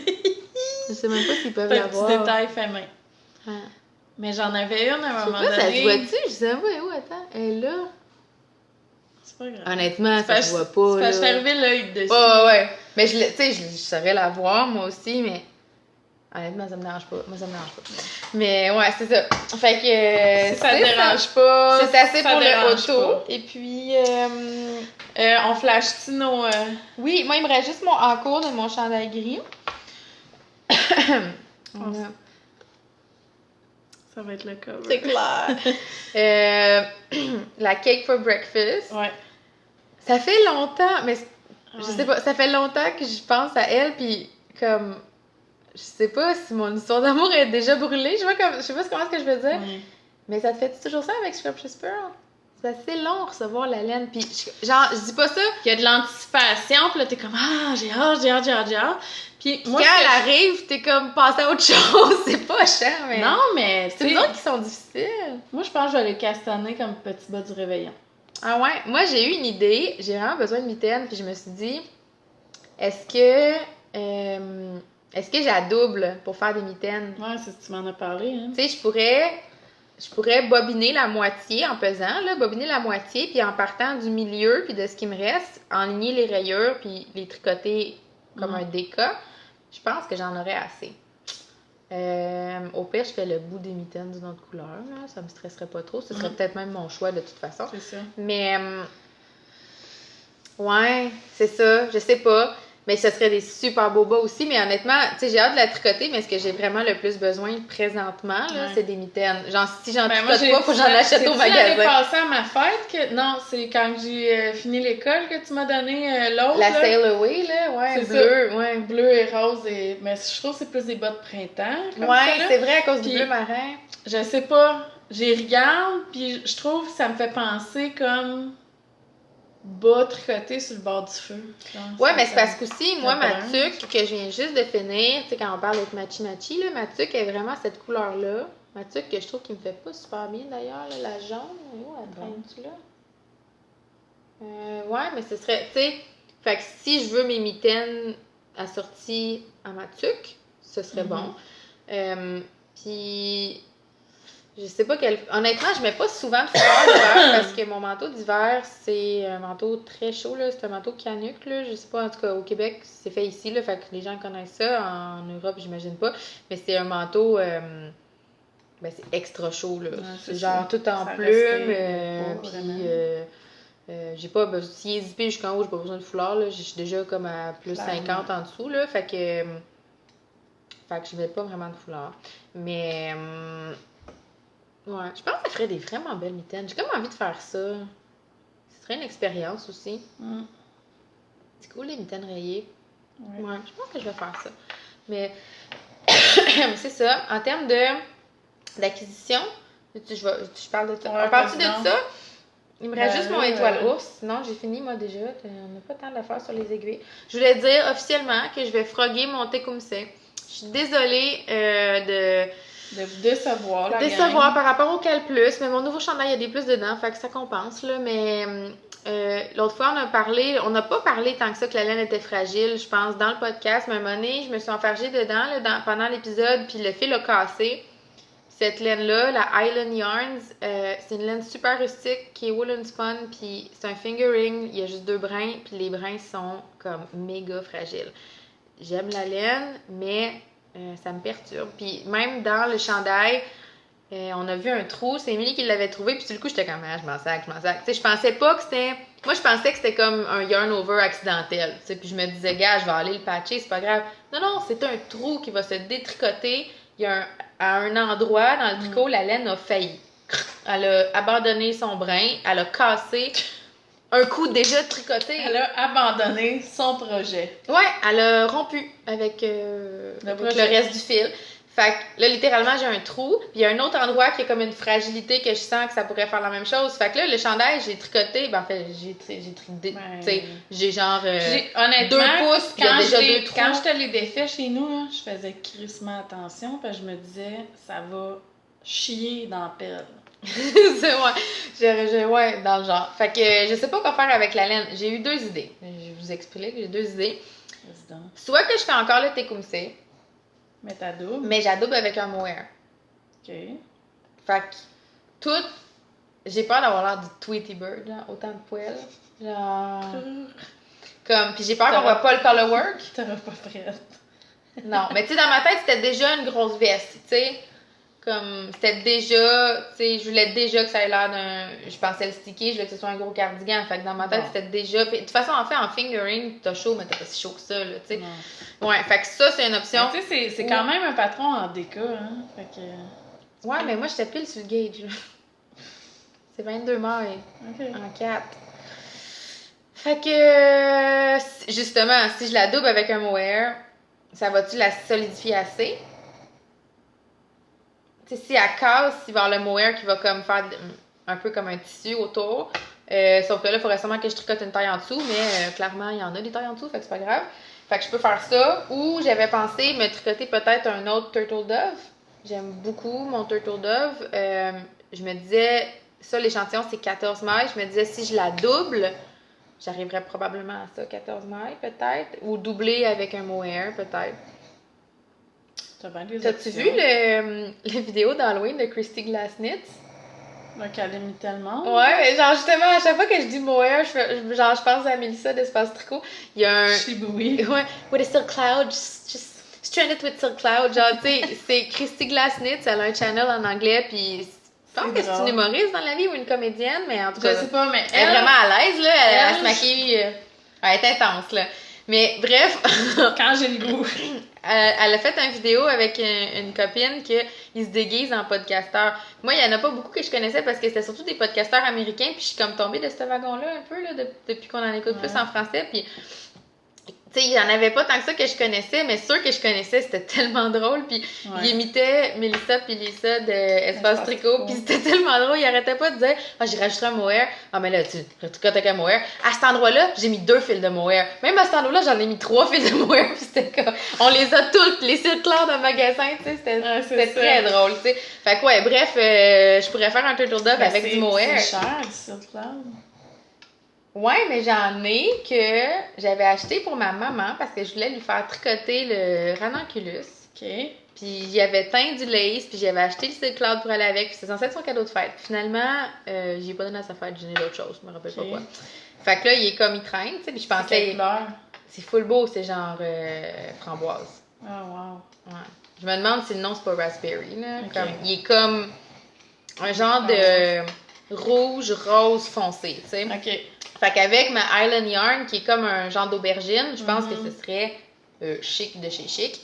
Je sais même pas s'ils peuvent l'avoir. C'est un petit détail fait main. Ouais. Mais j'en avais une à un moment donné. Ça se voit-tu? Je sais pas, où, attends. Elle est là. C'est pas grave. Honnêtement, ça se voit pas. Je fais arriver l'œil dessus. Ouais. Mais tu sais, je saurais la voir, moi aussi, mais honnêtement, ça me dérange pas. Moi, ça me dérange pas. Mais ouais, c'est ça. Fait que ça te dérange pas. C'est assez pour le auto. Et puis, on flash-tu nos... Oui, moi, il me reste juste mon encours de mon chandail gris. Ça va être le cover. C'est clair. La Cake for Breakfast. Ouais. Ça fait longtemps, mais je sais pas, ça fait longtemps que je pense à elle, puis comme, je sais pas si mon histoire d'amour est déjà brûlée, je sais pas comment ce que je veux dire, mais ça te fait toujours ça avec Scrumptious Pearl? C'est assez long recevoir la laine, puis genre, je dis pas ça. Il y a de l'anticipation, puis là, t'es comme, j'ai hâte. Puis moi, quand elle arrive, t'es comme passé à autre chose, c'est pas cher, mais. Non, mais c'est des autres qui sont difficiles. Moi, je pense que je vais les castanner comme petit bas du réveillon. Ah ouais? Moi, j'ai eu une idée, j'ai vraiment besoin de mitaines, puis je me suis dit, est-ce que j'adouble pour faire des mitaines? Ouais, c'est ce que tu m'en as parlé, hein. Tu sais, je pourrais bobiner la moitié en pesant, là, bobiner la moitié, puis en partant du milieu, puis de ce qui me reste, enligner les rayures, puis les tricoter comme un déca. Je pense que j'en aurais assez. Au pire, je fais le bout des mitaines d'une autre couleur, là. Ça me stresserait pas trop. Ce serait peut-être même mon choix de toute façon. C'est ça. Mais, ouais, c'est ça. Je sais pas. Mais ce serait des super beaux bas aussi. Mais honnêtement, tu sais, j'ai hâte de la tricoter, mais ce que j'ai vraiment le plus besoin présentement, là, c'est des mitaines. Genre, si j'en tricote pas, faut que j'en achète au magasin. C'est passé à ma fête que... Non, c'est quand j'ai fini l'école que tu m'as donné l'autre. La Sail Away, là, ouais, bleu, ouais. Bleu et rose. Mais je trouve que c'est plus des bas de printemps. Ouais, c'est vrai, à cause du bleu marin. Je sais pas, j'y regarde, puis je trouve que ça me fait penser comme... bas tricoté sur le bord du feu. Ouais, mais c'est parce qu'aussi, moi, ma tuque que je viens juste de finir, tu sais, quand on parle d'être matchy-matchy, là, ma tuque est vraiment cette couleur-là. Ma tuque que je trouve qui me fait pas super bien d'ailleurs, là, la jaune. Oh, elle traîne-tu là? Ouais, mais ce serait, tu sais, fait que si je veux mes mitaines assorties à ma tuque, ce serait bon. Puis... je sais pas quel. Honnêtement, je mets pas souvent de foulard d'hiver parce que mon manteau d'hiver, c'est un manteau très chaud, là. C'est un manteau canuc, là. Je sais pas, en tout cas, au Québec, c'est fait ici, là. Fait que les gens connaissent ça. En Europe, j'imagine pas. Mais c'est un manteau. Ben, c'est extra chaud, là. Ouais, c'est genre ça. Tout en plume. Puis, j'ai pas. Ben, s'il est zippé jusqu'en haut, j'ai pas besoin de foulard, là. Je suis déjà comme à plus 50 en dessous, là. Fait que je mets pas vraiment de foulard. Mais. Ouais, je pense que ça ferait des vraiment belles mitaines. J'ai comme envie de faire ça. Ce serait une expérience aussi. C'est cool, les mitaines rayées. Ouais, je pense que je vais faire ça. Mais c'est ça. En termes d'acquisition, je parle de ça. On parle-tu de ça? Il me reste juste mon étoile ours. Sinon, j'ai fini, moi, déjà. On n'a pas tant d'affaires sur les aiguilles. Je voulais dire officiellement que je vais froguer mon Tecumseh. Je suis désolée de vous décevoir, par rapport au Cal Plus, mais mon nouveau chandail, il y a des plus dedans, fait que ça compense, là, mais l'autre fois, on n'a pas parlé tant que ça que la laine était fragile, je pense, dans le podcast, mais à un moment donné, je me suis enfargée dedans, là, pendant l'épisode, puis le fil a cassé. Cette laine-là, la Island Yarns, c'est une laine super rustique qui est woolen spun, puis c'est un fingering, il y a juste 2 brins, puis les brins sont comme méga fragiles. J'aime la laine, mais ça me perturbe. Puis même dans le chandail, on a vu un trou. C'est Émilie qui l'avait trouvé. Puis sur le coup, j'étais comme, je m'en sac. Tu sais, je pensais pas que c'était... Moi, je pensais que c'était comme un yarn over accidentel. Tu sais, puis je me disais, gars, je vais aller le patcher, c'est pas grave. Non, c'est un trou qui va se détricoter. Il y a à un endroit dans le tricot, la laine a failli. Elle a abandonné son brin. Elle a cassé... un coup déjà tricoté. Elle a abandonné son projet. Ouais, elle a rompu avec le reste du fil. Fait que là, littéralement, j'ai un trou. Puis il y a un autre endroit qui a comme une fragilité que je sens que ça pourrait faire la même chose. Fait que là, le chandail, j'ai tricoté. Ben, en fait, j'ai tricoté. Tu sais, j'ai genre honnêtement, 2 pouces, puis il y a déjà 2 trous. Quand je te les défais chez nous, là, je faisais crissement attention. Puis je me disais, ça va chier dans la pelle. Ouais, dans le genre. Fait que je sais pas quoi faire avec la laine. J'ai eu 2 idées. Je vous explique, j'ai 2 idées. Soit que je fais encore le Tecumseh. Mais t'adoubles. Mais j'adouble avec un mohair. OK. Fait que j'ai peur d'avoir l'air du Tweety Bird, là, autant de poils. Genre. Puis j'ai peur qu'on voit pas le color work. T'auras pas prête. Non, mais tu sais, dans ma tête, c'était déjà une grosse veste, tu sais. Comme, c'était déjà, tu sais, je voulais déjà que ça ait l'air je pensais le sticker, je voulais que ce soit un gros cardigan. Fait que dans ma tête, c'était déjà. Puis, de toute façon, en fait, en fingering, t'as chaud, mais t'as pas si chaud que ça, là, tu sais. Ouais, fait que ça, c'est une option. Tu sais, c'est quand même un patron en déca, hein. Fait que Ouais, mais moi, j'étais pile sur le gauge, là. C'est 22 mailles. OK. En 4. Fait que, justement, si je la double avec un mohair, ça va-tu la solidifier assez? Tu sais, si elle casse, il va y avoir le mohair qui va comme faire un peu comme un tissu autour. Sauf que là, il faudrait sûrement que je tricote une taille en dessous, mais clairement, il y en a des tailles en dessous, fait que c'est pas grave. Fait que je peux faire ça. Ou j'avais pensé me tricoter peut-être un autre Turtle Dove. J'aime beaucoup mon Turtle Dove. Je me disais, ça, l'échantillon, c'est 14 mailles. Je me disais, si je la double, j'arriverais probablement à ça, 14 mailles peut-être. Ou doubler avec un mohair peut-être. T'as-tu vu la vidéo d'Halloween de Christy Glassnitz? qu'elle aime tellement. Ouais, mais genre justement, à chaque fois que je dis mohair, je pense à Mélissa d'Espace Tricot. Il y a un... Shibui. Ouais, with a silk cloud, just stranded with silk cloud. Genre, tu sais, c'est Christy Glassnitz, elle a un channel en anglais, puis je pense que c'est une humoriste dans la vie ou une comédienne, mais en tout cas... Je sais pas, mais elle est vraiment à l'aise, là. Elle se maquille... elle est intense, là. Mais bref... Quand j'ai le goût. Elle a fait une vidéo avec une copine qu'ils se déguisent en podcasteurs. Moi, il y en a pas beaucoup que je connaissais parce que c'était surtout des podcasteurs américains, puis je suis comme tombée de ce wagon-là un peu, là, depuis qu'on en écoute plus en français, puis... Tu sais, il y en avait pas tant que ça que je connaissais, mais ceux que je connaissais, c'était tellement drôle. Puis il imitait Mélissa puis Lisa de Espace Tricot. Puis c'était tellement drôle. Il arrêtait pas de dire « Ah, j'ai rajouté un mohair. Ah, mais là, tu tricotes avec un mohair. À cet endroit-là, j'ai mis 2 fils de mohair. Même à cet endroit-là, j'en ai mis 3 fils de mohair. » Puis c'était comme... On les a toutes, les silk clouds en magasin, tu sais. C'était très drôle, tu sais. Fait que ouais, bref, je pourrais faire un turtle dove avec du mohair. C'est cher, du silk cloud. Ouais, mais j'en ai que j'avais acheté pour ma maman parce que je voulais lui faire tricoter le ranunculus. OK. Puis j'y avais teint du lace, puis j'avais acheté le silk cloud pour aller avec, puis c'était censé être son cadeau de fête. Finalement, j'y ai pas donné à sa fête, j'ai donné d'autres choses, je me rappelle pas quoi. Fait que là, il est comme il traîne, tu sais, puis je pensais... C'est quelle couleur? C'est full beau, c'est genre framboise. Ah, wow. Ouais. Je me demande si le nom c'est pas raspberry, là. Okay. Comme, il est comme un genre de rouge, rose foncé, tu sais. OK. Fait qu'avec ma Island Yarn, qui est comme un genre d'aubergine, je pense que ce serait chic de chez chic.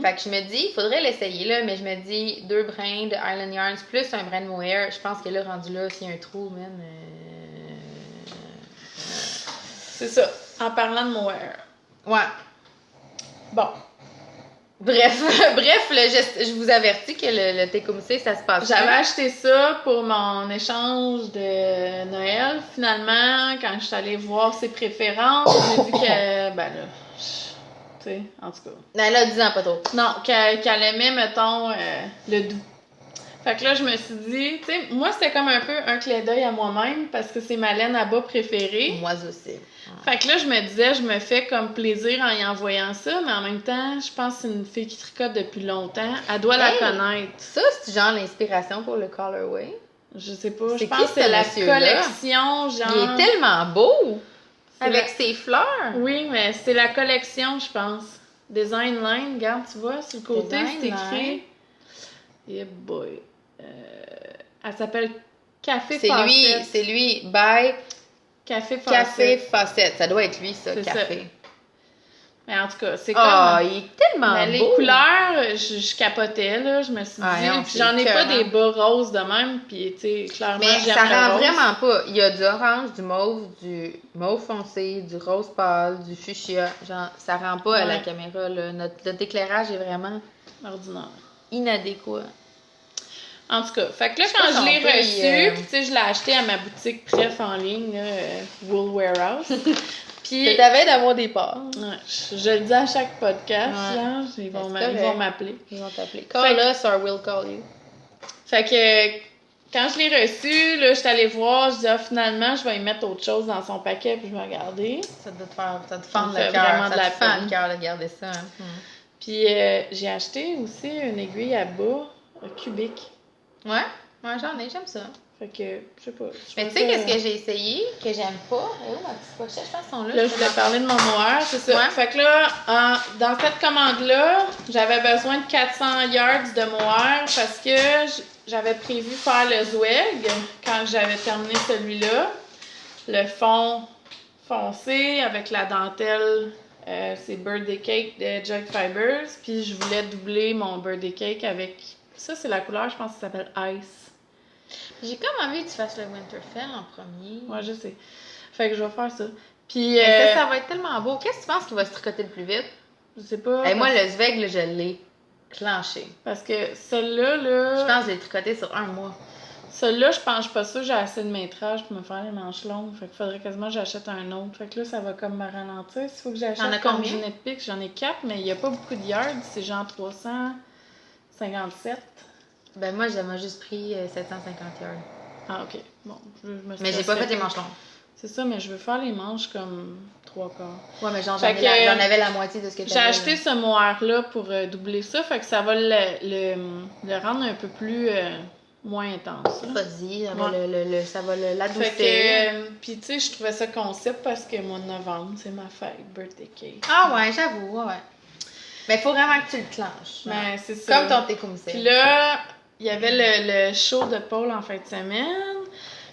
Fait que je me dis, il faudrait l'essayer là, mais je me dis 2 brins de Island Yarns plus un brin de mohair. Je pense que là, rendu là, s'il y a un trou, man. C'est ça. En parlant de mohair. Ouais. Bon. Bref, là, je vous avertis que le Tecumseh, ça se passe. J'avais acheté ça pour mon échange de Noël. Finalement, quand je suis allée voir ses préférences, j'ai vu que, ben là, tu sais, en tout cas. Ben là, 10 ans, pas trop. Non, qu'elle aimait, mettons, le doux. Fait que là, je me suis dit, tu sais, moi, c'était comme un peu un clin d'œil à moi-même parce que c'est ma laine à bas préférée. Moi aussi. Fait que là, je me disais, je me fais comme plaisir en y envoyant ça, mais en même temps, je pense que c'est une fille qui tricote depuis longtemps. Elle doit la connaître. Ça, c'est genre l'inspiration pour le colorway? Je sais pas. Je pense que c'est la collection, genre... Il est tellement beau! Avec ses fleurs! Oui, mais c'est la collection, je pense. Design Line, regarde, tu vois, sur le côté, c'est écrit... Yeah boy. Elle s'appelle Café Facette. C'est lui, by... Café Facette. Ça doit être lui, ça, Café. Ça. Mais en tout cas, c'est comme... Ah, il est tellement beau! Les couleurs, je capotais, là. Je me suis dit... Puis j'en ai pas des bas roses de même, puis tu sais, clairement, mais ça rend vraiment pas. Il y a du orange, du mauve foncé, du rose pâle, du fuchsia. Genre, ça rend pas à la caméra, là. Notre éclairage est vraiment... ordinaire. Inadéquat. En tout cas, fait que là, quand je l'ai reçu, puis tu sais, je l'ai acheté à ma boutique Pref en ligne, là, Wool Warehouse. Puis c'est ta veille d'avoir des parts. Ouais, je le dis à chaque podcast, genre, ils vont m'appeler. Ils vont t'appeler. Call us or we'll call you. Fait que quand je l'ai reçu, là, je suis allée voir, je dis finalement, je vais y mettre autre chose dans son paquet, puis je vais regarder. Ça te fendre le cœur. Ça te fend le cœur de garder ça. Hein. Puis j'ai acheté aussi une aiguille à bas cubique. Ouais, j'en ai, j'aime ça. Fait que, je sais pas. Mais tu sais, qu'est-ce que j'ai essayé, que j'aime pas? Oh, ma petite pochette, je pense qu'ils sont là. Là, je voulais parler de mon mohair, c'est ça. Ouais. Fait que là, dans cette commande-là, j'avais besoin de 400 yards de mohair parce que j'avais prévu faire le Zweg quand j'avais terminé celui-là. Le fond foncé avec la dentelle, c'est Birthday Cake de Jug Fibers. Puis je voulais doubler mon Birthday Cake avec Ça, c'est la couleur, je pense que ça s'appelle Ice. J'ai comme envie que tu fasses le Winterfell en premier. Ouais, je sais. Fait que je vais faire ça. Puis... Mais ça va être tellement beau. Qu'est-ce que tu penses qui va se tricoter le plus vite? Je sais pas. Moi, le Zweig, là, je l'ai clenché. Parce que celle-là, là... Je pense que je l'ai tricoté sur 1 mois. Celle-là, je suis pas sûre que j'ai assez de métrage pour me faire les manches longues. Fait qu'il faudrait quasiment que j'achète un autre. Fait que là, ça va comme me ralentir. S'il faut que j'achète comme du Netpick, j'en ai 4, mais il n'y a pas beaucoup de yards. C'est genre 357. Ben moi, j'avais juste pris 750 yards. Ah, ok. Bon, mais j'ai pas fait les manches longues. C'est ça, mais je veux faire les manches comme 3 quarts. Ouais, mais genre, j'en avais la moitié de ce que tu avais. J'ai acheté ce mohair-là pour doubler ça. Fait que ça va le rendre un peu plus... moins intense. Vas-y, ça va l'adoucir. Fait que, puis tu sais, je trouvais ça concept parce que mois de novembre, c'est ma fête, birthday cake. Ah ouais, j'avoue, ouais. Mais il faut vraiment que tu le clenches. Ben, c'est ça. Comme ton thé comme ça. Puis là, il y avait le show de Paul en fin de semaine.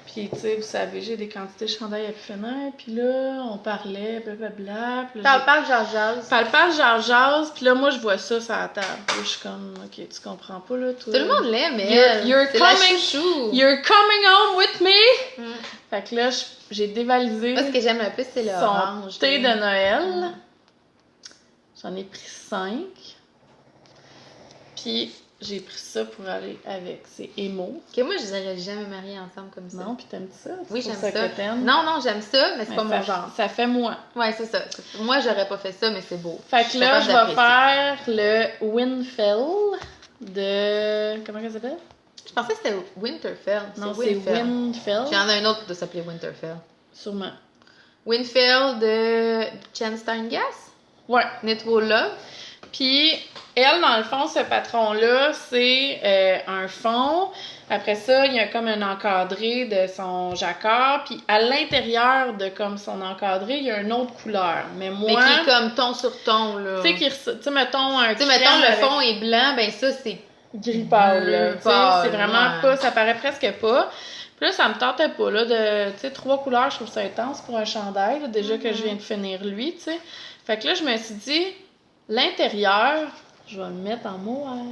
Puis, tu sais, vous savez, j'ai des quantités de chandail à pu finir. Puis là, on parlait, blablabla. Parle, jase. Parle, jase. Puis là, moi, je vois ça sur la table. Puis je suis comme, OK, tu comprends pas, là, toi. Tout le monde l'aime, elle. You're coming home with me. Fait que là, j'ai dévalisé. Moi, ce que j'aime le plus, c'est l'orange. Son thé de Noël. J'en ai pris 5. Puis... j'ai pris ça pour aller avec. C'est Emo. Que moi, je dirais jamais marier ensemble comme ça. Non, puis t'aimes ça? Oui, j'aime ça. Non, j'aime ça, mais c'est pas mon genre. Ça fait moi. Ouais, c'est ça. Moi, j'aurais pas fait ça, mais c'est beau. Fait que là, je vais faire le Winfell de... Comment ça s'appelle? Je pensais que c'était Winterfell. Non, c'est Winfell. J'en ai un autre de s'appeler Winterfell. Sûrement. Winfell de Jen Steingass? Ouais. Netro Love. Puis, elle, dans le fond, ce patron-là, c'est un fond. Après ça, il y a comme un encadré de son jacquard. Puis, à l'intérieur de comme son encadré, il y a une autre couleur. Mais moi... Mais qui est comme ton sur ton, là. Tu sais, mettons un crème mettons, le fond est blanc, ben ça, c'est... gris pâle, là. C'est vraiment pas... Ça paraît presque pas. Puis là, ça me tentait pas, là, de... Tu sais, 3 couleurs, je trouve ça intense pour un chandail, là, déjà que je viens de finir lui, tu sais. Fait que là, je me suis dit... L'intérieur, je vais le mettre en mohair.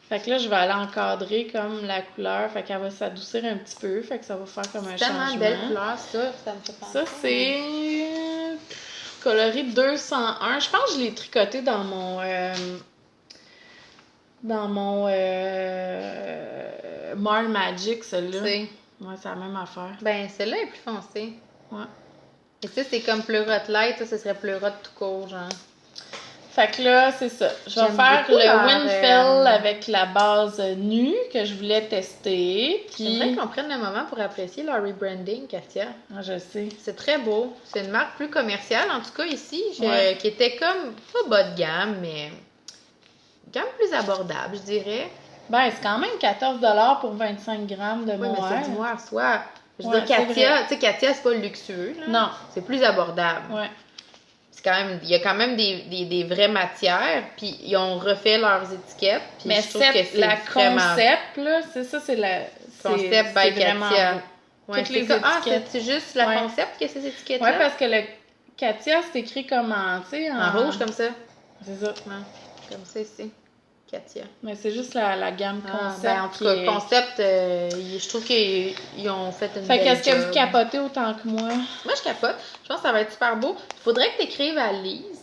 Fait que là, je vais aller encadrer comme la couleur. Fait qu'elle va s'adoucir un petit peu. Fait que ça va faire comme un changement. C'est tellement belle couleur, ça me fait penser. Ça, c'est coloris 201. Je pense que je l'ai tricoté dans mon... Marl Magic, celle-là. Ouais, c'est la même affaire. Ben, celle-là est plus foncée. Ouais. Et ça, c'est comme pleurote light. Ça, ce serait pleurote tout court, genre. Fait que là, c'est ça. Je vais faire le Winfell avec la base nue que je voulais tester. Puis... J'aimerais qu'on prenne le moment pour apprécier leur rebranding, Katia. Ah, je sais. C'est très beau. C'est une marque plus commerciale, en tout cas ici, qui était comme, pas bas de gamme, mais gamme plus abordable, je dirais. Ben, c'est quand même 14$ pour 25 grammes de mohair. Oui, mais c'est du mohair soie. Je veux dire, Katia, tu sais, Katia, c'est pas luxueux, là. Non. C'est plus abordable. Ouais. Il y a quand même des vraies matières, puis ils ont refait leurs étiquettes. Puis mais je trouve que c'est la vraiment... concept, là, c'est ça, c'est la... Concept by Katia. Ouais, toutes les étiquettes. Ah, c'est juste la concept que ces étiquettes-là? Oui, parce que le Katia, c'est écrit comme en, tu sais, en rouge, comme ça? C'est ça. Ouais, comme ça ici. Katia. Mais c'est juste la gamme concept. Ben, en tout cas, concept, je trouve qu'ils ont fait une belle job. Fait qu'est-ce que vous capotez autant que moi? Moi, je capote. Je pense que ça va être super beau. Il faudrait que tu écrives à Lise,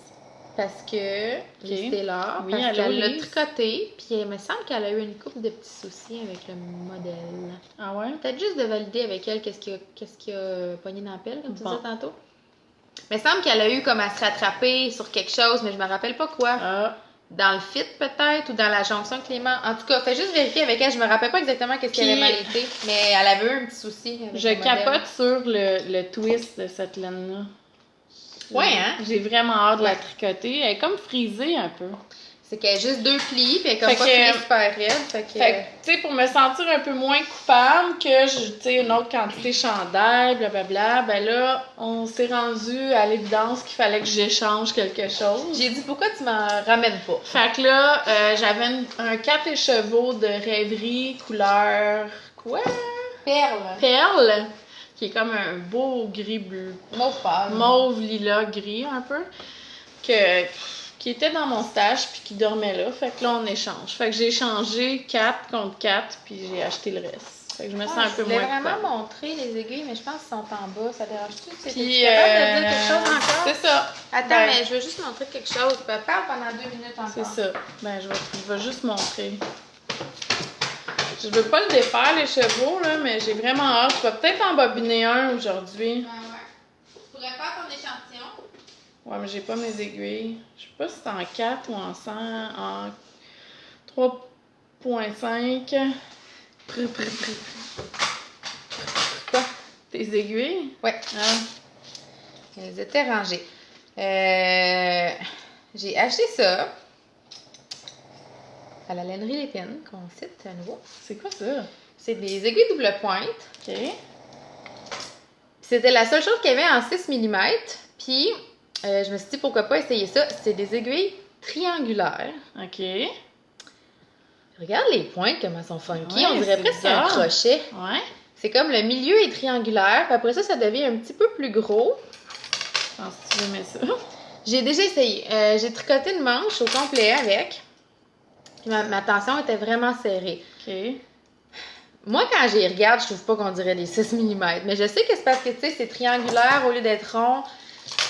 parce que c'était là, oui, parce qu'elle l'a tricoté, puis il me semble qu'elle a eu une couple de petits soucis avec le modèle. Ah ouais? Peut-être juste de valider avec elle qu'est-ce qui a pogné dans la pelle, comme tu disais tantôt. Mais il me semble qu'elle a eu comme à se rattraper sur quelque chose, mais je me rappelle pas quoi. Ah. Dans le fit, peut-être, ou dans la jonction Clément. En tout cas, fais juste vérifier avec elle. Je me rappelle pas exactement qu'est-ce qu'elle avait mal été, mais elle avait eu un petit souci avec je capote sur le twist de cette laine-là. Ouais, hein? J'ai vraiment hâte de la tricoter. Elle est comme frisée un peu. C'est qu'elle a juste 2 plis, puis elle est comme pas filée super raide. Fait que, tu sais, pour me sentir un peu moins coupable que, tu sais, une autre quantité de chandail, blablabla, ben là, on s'est rendu à l'évidence qu'il fallait que j'échange quelque chose. J'ai dit, pourquoi tu m'en ramènes pas? Fait que là, j'avais un 4 écheveaux de rêverie couleur... Quoi? Perle. Qui est comme un beau gris bleu. Mauve pâle. Mauve, lilas, gris un peu. qui était dans mon stage puis qui dormait là. Fait que là, on échange. Fait que j'ai échangé 4 contre 4 puis j'ai acheté le reste. Fait que je me sens un peu moins Je voulais vraiment montrer les aiguilles, mais je pense qu'ils sont en bas. Ça dérange-tu? Puis, capable de dire quelque chose encore? C'est ça. Attends, mais je veux juste montrer quelque chose. Parle pendant 2 minutes encore. C'est ça. Ben, je vais juste montrer. Je veux pas le défaire, les chevaux, là, mais j'ai vraiment hâte. Je vais peut-être en bobiner un aujourd'hui. Ouais. Tu pourrais faire ton échantillon. Ouais, mais j'ai pas mes aiguilles. Je sais pas si c'est en 4 ou en 100, en 3.5. Quoi? Tes aiguilles? Ouais. Ah. Elles étaient rangées. J'ai acheté ça à la lainerie Lépine, qu'on cite à nouveau. C'est quoi ça? C'est des aiguilles double pointe. OK. C'était la seule chose qu'il y avait en 6 mm. Puis, je me suis dit, pourquoi pas essayer ça. C'est des aiguilles triangulaires. OK. Regarde les pointes, comment elles sont funky. Ouais, on dirait presque un crochet. Ouais. C'est comme le milieu est triangulaire. Puis après ça devient un petit peu plus gros. Je pense que tu aimais ça. J'ai déjà essayé. J'ai tricoté une manche au complet avec. Puis ma tension était vraiment serrée. OK. Moi, quand j'y regarde, je trouve pas qu'on dirait des 6 mm. Mais je sais que c'est parce que, tu sais, c'est triangulaire au lieu d'être rond.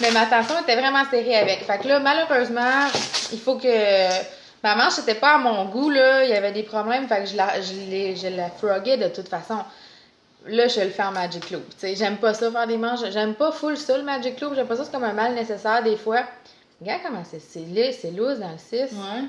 Mais ma tension était vraiment serrée avec. Fait que là, malheureusement, il faut que... Ma manche n'était pas à mon goût, là. Il y avait des problèmes. Fait que je la froguais de toute façon. Là, je le fais en Magic Loop. Tu sais, j'aime pas ça faire des manches. J'aime pas full ça, le Magic Loop. J'aime pas ça, c'est comme un mal nécessaire des fois. Regarde comment c'est loose dans le 6. Ouais.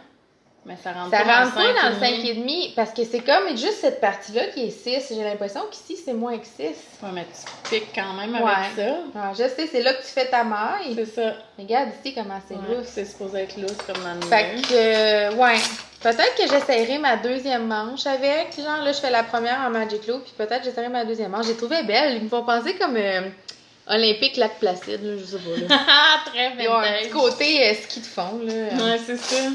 Mais ça rentre pas dans le 5,5. 5,5 parce que c'est comme juste cette partie-là qui est 6. J'ai l'impression qu'ici, c'est moins que 6. Ouais, mais tu piques quand même avec ça. Ouais, je sais, c'est là que tu fais ta maille. C'est ça. Regarde ici comment c'est loose. C'est supposé être loose comme dans le Fait que, ouais. Peut-être que j'essayerai ma deuxième manche avec. Genre, là, je fais la première en Magic Loop, puis peut-être j'essayerai ma deuxième manche. J'ai trouvé belle. Ils me font penser comme Olympique Lac Placide, là, je sais pas. Là. Très vintage. Ils ont un petit côté ski de fond, là. Ouais, c'est ça.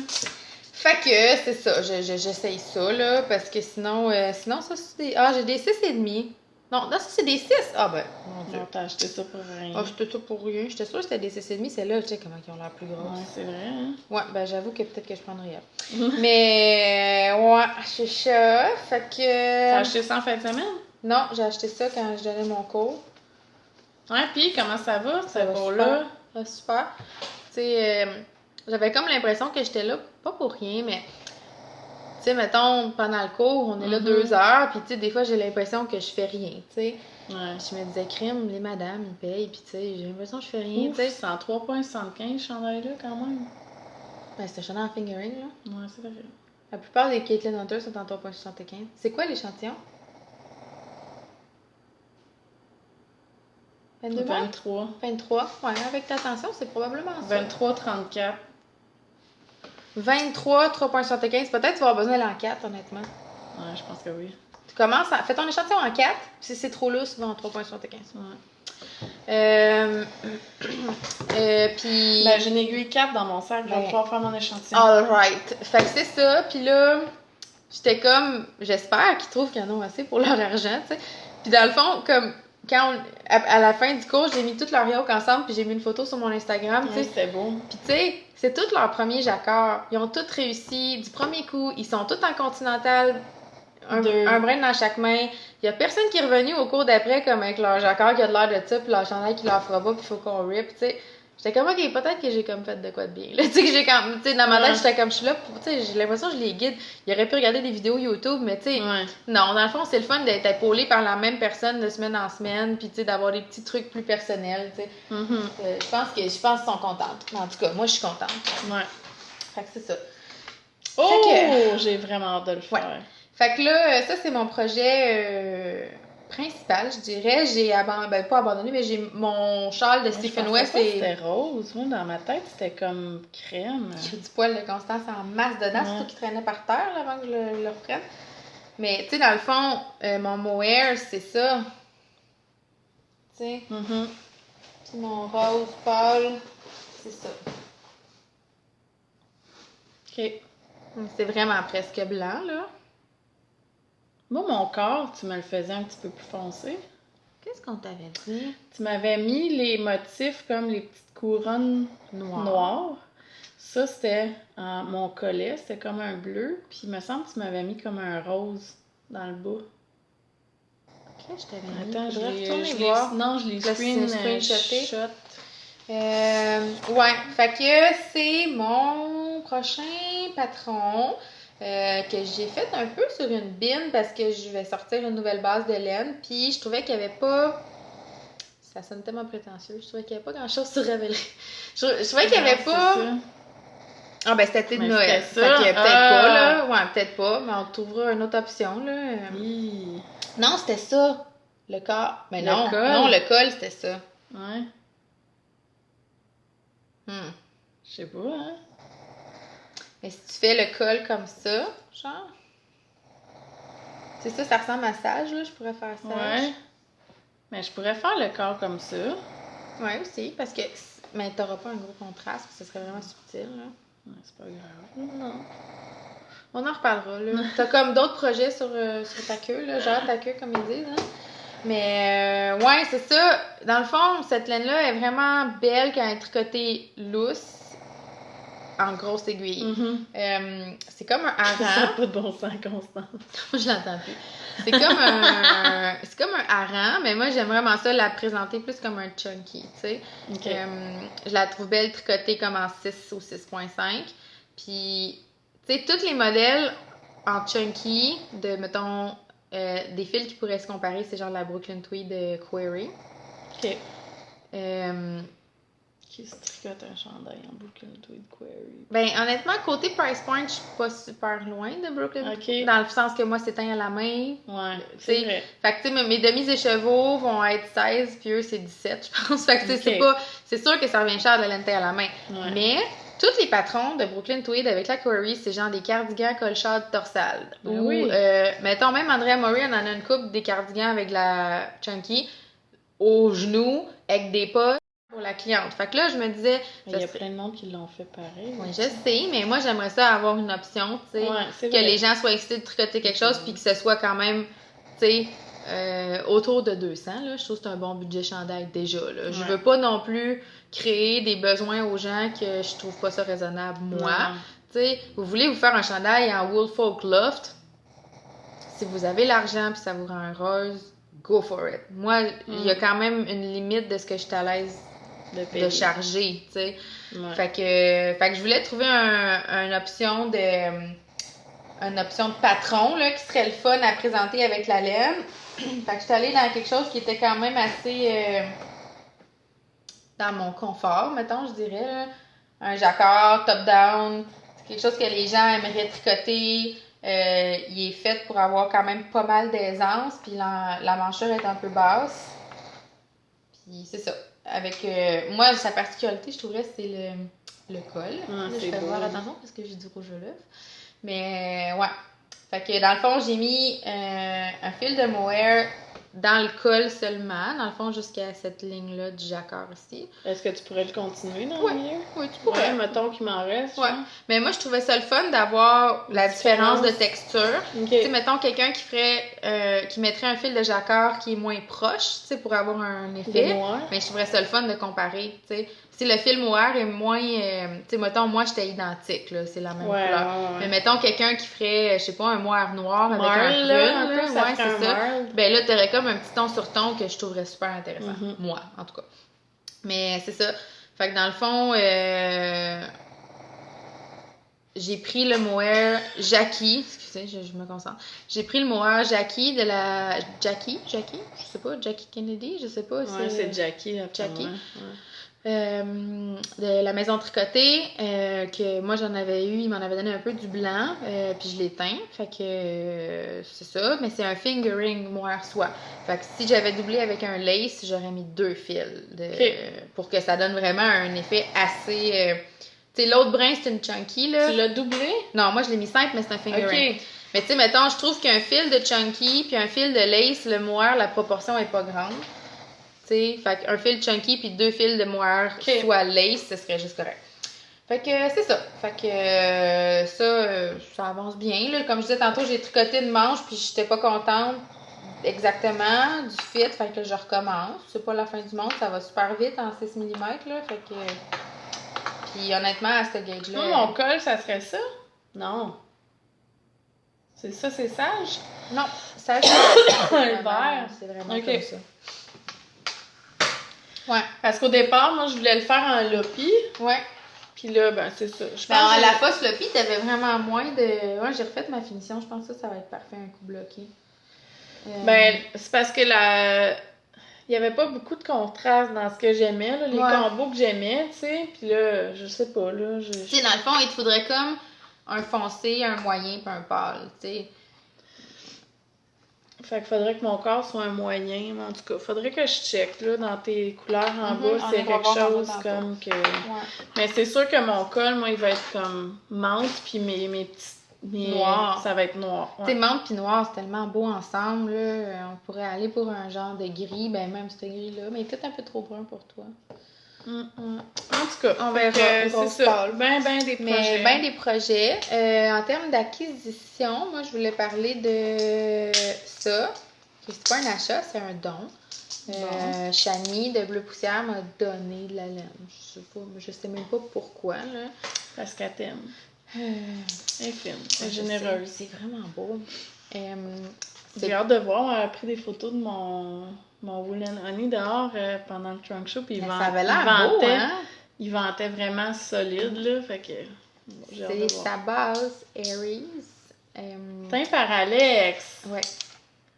Fait que, c'est ça, j'essaye ça, là, parce que sinon ça, c'est des... Ah, j'ai des 6,5. Non, ça, c'est des 6. Ah, ben, mon Dieu. Non, t'as acheté ça pour rien. Ah, j'étais ça pour rien. J'étais sûre que c'était des 6,5. C'est là, tu sais, comment ils ont l'air plus grosses. Ouais, c'est vrai, hein? Ouais, ben, j'avoue que peut-être que je prendrais rien. Mais, ouais, c'est ça. Fait que... T'as acheté ça en fin de semaine? Non, j'ai acheté ça quand je donnais mon cours. Ouais, puis comment ça va, Ça va beau-là? super. Super. Tu sais, j'avais comme l'impression que j'étais là, pas pour rien, mais... Tu sais, mettons, pendant le cours, on est là 2 heures, puis tu sais, des fois, j'ai l'impression que je fais rien, tu sais. Ouais. Je me disais, crime, les madames, ils payent, puis tu sais, j'ai l'impression que je fais rien, tu sais. C'est en 3,75 chandail-là, quand même. Ben, c'était chandail en fingering, là. Ouais, c'est vrai. La plupart des Caitlin Hunter sont en 3,75. C'est quoi l'échantillon? 22 23. 23. Ouais, avec ta tension, c'est probablement ça. 23,34. 23, 3,75. Peut-être tu vas avoir besoin d'aller en 4, honnêtement. Ouais, je pense que oui. Tu commences à... Fais ton échantillon en 4, si c'est trop lourd, tu vas en 3,75. Ouais. Puis... Ben, j'ai une aiguille 4 dans mon sac, je vais pouvoir faire mon échantillon. Alright. Fait que c'est ça, puis là, j'étais comme... J'espère qu'ils trouvent qu'ils en ont assez pour leur argent, tu sais. Puis dans le fond, comme... à la fin du cours, j'ai mis toutes leurs yoke ensemble, puis j'ai mis une photo sur mon Instagram, tu sais. C'était beau. Puis tu sais, c'est tous leurs premiers jacquards. Ils ont tous réussi du premier coup. Ils sont tous en continental, un brin dans chaque main. Il y a personne qui est revenu au cours d'après comme avec leur jacquard qui a de l'air de ça, puis leur chandail qui leur fera pas, puis il faut qu'on rip, tu sais. J'étais comme, ok, peut-être que j'ai comme fait de quoi de bien. Tu sais, que j'ai comme, tu sais, dans ma tête, j'étais comme, je suis là pour, tu sais, j'ai l'impression que je les guide. Ils auraient pu regarder des vidéos YouTube, mais tu sais, non, dans le fond, c'est le fun d'être épaulé par la même personne de semaine en semaine, puis tu sais, d'avoir des petits trucs plus personnels, tu sais. Je pense qu'ils sont contentes. En tout cas, moi, je suis contente. Ouais. Fait que c'est ça. Oh, j'ai vraiment hâte de le faire. Ouais. Fait que là, ça, c'est mon projet principal, je dirais. J'ai pas abandonné, mais j'ai mon châle de Stephen West. C'était rose. Moi, dans ma tête, c'était comme crème. J'ai du poil de Constance en masse dedans, surtout qui traînait par terre là, avant que je le reprenne. Mais, tu sais, dans le fond, mon mohair, c'est ça. Tu sais. Puis mon rose pâle, c'est ça. OK. C'est vraiment presque blanc, là. Moi, mon corps, tu me le faisais un petit peu plus foncé. Qu'est-ce qu'on t'avait dit? Tu m'avais mis les motifs comme les petites couronnes noires Ça, c'était mon collet, c'était comme un bleu, puis il me semble que tu m'avais mis comme un rose dans le bas. Ok, je t'avais mis. Attends, je l'ai retourner voir. Non, je l'ai screenshoté. Ouais, fait que c'est mon prochain patron que j'ai fait un peu sur une bine parce que je vais sortir une nouvelle base de laine, puis je trouvais qu'il n'y avait pas... Ça sonne tellement prétentieux. Je trouvais qu'il n'y avait pas grand-chose sur Ravelry. Je trouvais qu'il n'y avait pas... Ah ben c'était de Noël. Ça. Fait que peut-être pas, là. Ouais, peut-être pas, mais on trouvera une autre option, là. Oui. Non, c'était ça. Le corps. Mais non, col. non, le col, c'était ça. Ouais. Je sais pas, hein. Mais si tu fais le col comme ça, genre... C'est ça, ça ressemble à sage, là. Je pourrais faire sage. Ouais. Mais je pourrais faire le corps comme ça. Ouais, aussi, parce que... Mais t'auras pas un gros contraste, parce que ce serait vraiment subtil, là. Ouais, c'est pas grave. Non. On en reparlera, là. T'as comme d'autres projets sur ta queue, là. Genre ta queue, comme ils disent, hein. Mais, ouais, c'est ça. Dans le fond, cette laine-là est vraiment belle quand elle est tricotée lousse, en grosse aiguille. C'est comme un hareng. Ça n'a pas de bon sens, Constance. Je l'entends plus. C'est comme un hareng, mais moi, j'aime vraiment ça, la présenter plus comme un chunky, tu sais. Okay. Je la trouve belle tricotée comme en 6 ou 6.5. Puis, tu sais, tous les modèles en chunky de, mettons, des fils qui pourraient se comparer, c'est genre la Brooklyn Tweed de Query. OK. Qui se tricote un chandail en Brooklyn Tweed Query? Ben, honnêtement, côté price point, je suis pas super loin de Brooklyn Tweed. Dans le sens que moi, c'est teint à la main. Ouais, c'est vrai. Fait que, tu sais, mes demi-écheveaux vont être 16, puis eux, c'est 17, je pense. Fait que, tu sais, c'est sûr que ça revient cher de la laine teint à la main. Ouais. Mais, tous les patrons de Brooklyn Tweed avec la Query, c'est genre des cardigans colchades torsales. Ben ou, oui. mettons, même Andrea Mori, on en a une couple des cardigans avec la chunky aux genoux, avec des pas pour la cliente. Fait que là, je me disais... Il y a plein de monde qui l'ont fait pareil. Oui, je sais, mais moi, j'aimerais ça avoir une option, tu sais, que les gens soient excités de tricoter quelque chose, puis que ce soit quand même, tu sais, autour de 200, là. Je trouve que c'est un bon budget chandail déjà, là. Ouais. Je veux pas non plus créer des besoins aux gens que je trouve pas ça raisonnable, moi. Tu sais, vous voulez vous faire un chandail en Woolfolk Loft, si vous avez l'argent puis ça vous rend heureuse, go for it. Moi, il y a quand même une limite de ce que je suis à l'aise de charger, tu sais. Ouais. Fait que je voulais trouver une option de patron là, qui serait le fun à présenter avec la laine. Fait que je suis allée dans quelque chose qui était quand même assez dans mon confort, mettons, je dirais. Là. Un jacquard, top-down, c'est quelque chose que les gens aimeraient tricoter. Il est fait pour avoir quand même pas mal d'aisance, puis la manchure est un peu basse. Puis c'est ça. Avec moi, sa particularité, je trouverais, c'est le col. Là, je vais voir attention parce que j'ai du rouge à lèvres. Mais ouais. Fait que dans le fond, j'ai mis un fil de mohair dans le col seulement, dans le fond, jusqu'à cette ligne-là du jacquard ici. Est-ce que tu pourrais le continuer dans le milieu? Oui, tu pourrais. Ouais, mettons qu'il m'en reste. Ouais. Mais moi, je trouvais ça le fun d'avoir la différence de texture. Okay. Tu sais, mettons quelqu'un qui ferait, qui mettrait un fil de jacquard qui est moins proche, tu sais, pour avoir un effet. Mais je trouverais ça le fun de comparer, tu sais. Si le fil mohair est moins, tu sais, mettons, moi, j'étais identique, là, c'est la même couleur. Ouais. Mais mettons quelqu'un qui ferait, je sais pas, un mohair noir avec un prune, là, ouais, c'est ça. Ben là, t'aurais comme un petit ton sur ton que je trouverais super intéressant. Moi, en tout cas. Mais c'est ça. Fait que dans le fond, j'ai pris le mohair Jackie. Excusez, je me concentre. J'ai pris le mohair Jackie de la... Jackie? Je sais pas. Jackie Kennedy? Je sais pas. C'est Jackie. Jackie. De la maison tricotée, que moi j'en avais eu, il m'en avait donné un peu du blanc, puis je l'ai teint, fait que c'est ça, mais c'est un fingering mohair soie. Fait que si j'avais doublé avec un lace, j'aurais mis 2 fils pour que ça donne vraiment un effet assez... tu sais, l'autre brin, c'est une chunky, là. Tu l'as doublé? Non, moi je l'ai mis simple, mais c'est un fingering. Okay. Mais tu sais, mettons, je trouve qu'un fil de chunky puis un fil de lace, le mohair, la proportion est pas grande. T'sais, fait qu'un fil chunky puis 2 fils de mohair soit lace, ce serait juste correct. Fait que c'est ça. Fait que ça avance bien. Là. Comme je disais tantôt, j'ai tricoté une manche puis j'étais pas contente exactement du fit. Fait que je recommence. C'est pas la fin du monde, ça va super vite en 6 mm. Là. Fait que... Puis honnêtement, à ce gauge-là... Moi, mon col, ça serait ça? Non. C'est ça, c'est sage? Non, sage, c'est vert. C'est vraiment comme ça. Ouais. Parce qu'au départ, moi, je voulais le faire en lopi. Ouais. Puis là, ben, c'est ça. Je pense à la fausse lopi, t'avais vraiment moins de... Ouais, j'ai refait ma finition. Je pense que ça va être parfait, un coup bloqué. Ben, c'est parce que il y avait pas beaucoup de contraste dans ce que j'aimais, là, les combos que j'aimais, tu sais. Puis là, je sais pas, là. Tu sais, dans le fond, il te faudrait comme un foncé, un moyen puis un pâle, tu sais. Fait qu'il faudrait que mon corps soit un moyen, mais en tout cas, faudrait que je check, là, dans tes couleurs en bas, s'il y a quelque chose comme que... Ouais. Mais c'est sûr que mon col, moi, il va être comme menthe, puis mes petits... Noir. Ça va être noir. Ouais. Tu sais, menthe pis noir, c'est tellement beau ensemble, là. On pourrait aller pour un genre de gris, ben même ce gris-là, mais peut-être un peu trop brun pour toi. En tout cas, on verra. C'est ça. Ben des projets. Mais ben des projets. En termes d'acquisition, moi, je voulais parler de ça. C'est pas un achat, c'est un don. Chani de Bleu Poussière m'a donné de la laine. Je sais même pas pourquoi, là. Parce qu'elle t'aime. Elle est fine, elle est généreuse. C'est vraiment beau. J'ai hâte de voir. Elle a pris des photos de mon Woolen Honey dehors pendant le trunk show. Puis ça avait l'air beau, hein? Il vantait vraiment solide, là. Fait que j'ai hâte de voir. C'est sa base Aries. Teint par Alex. Ouais.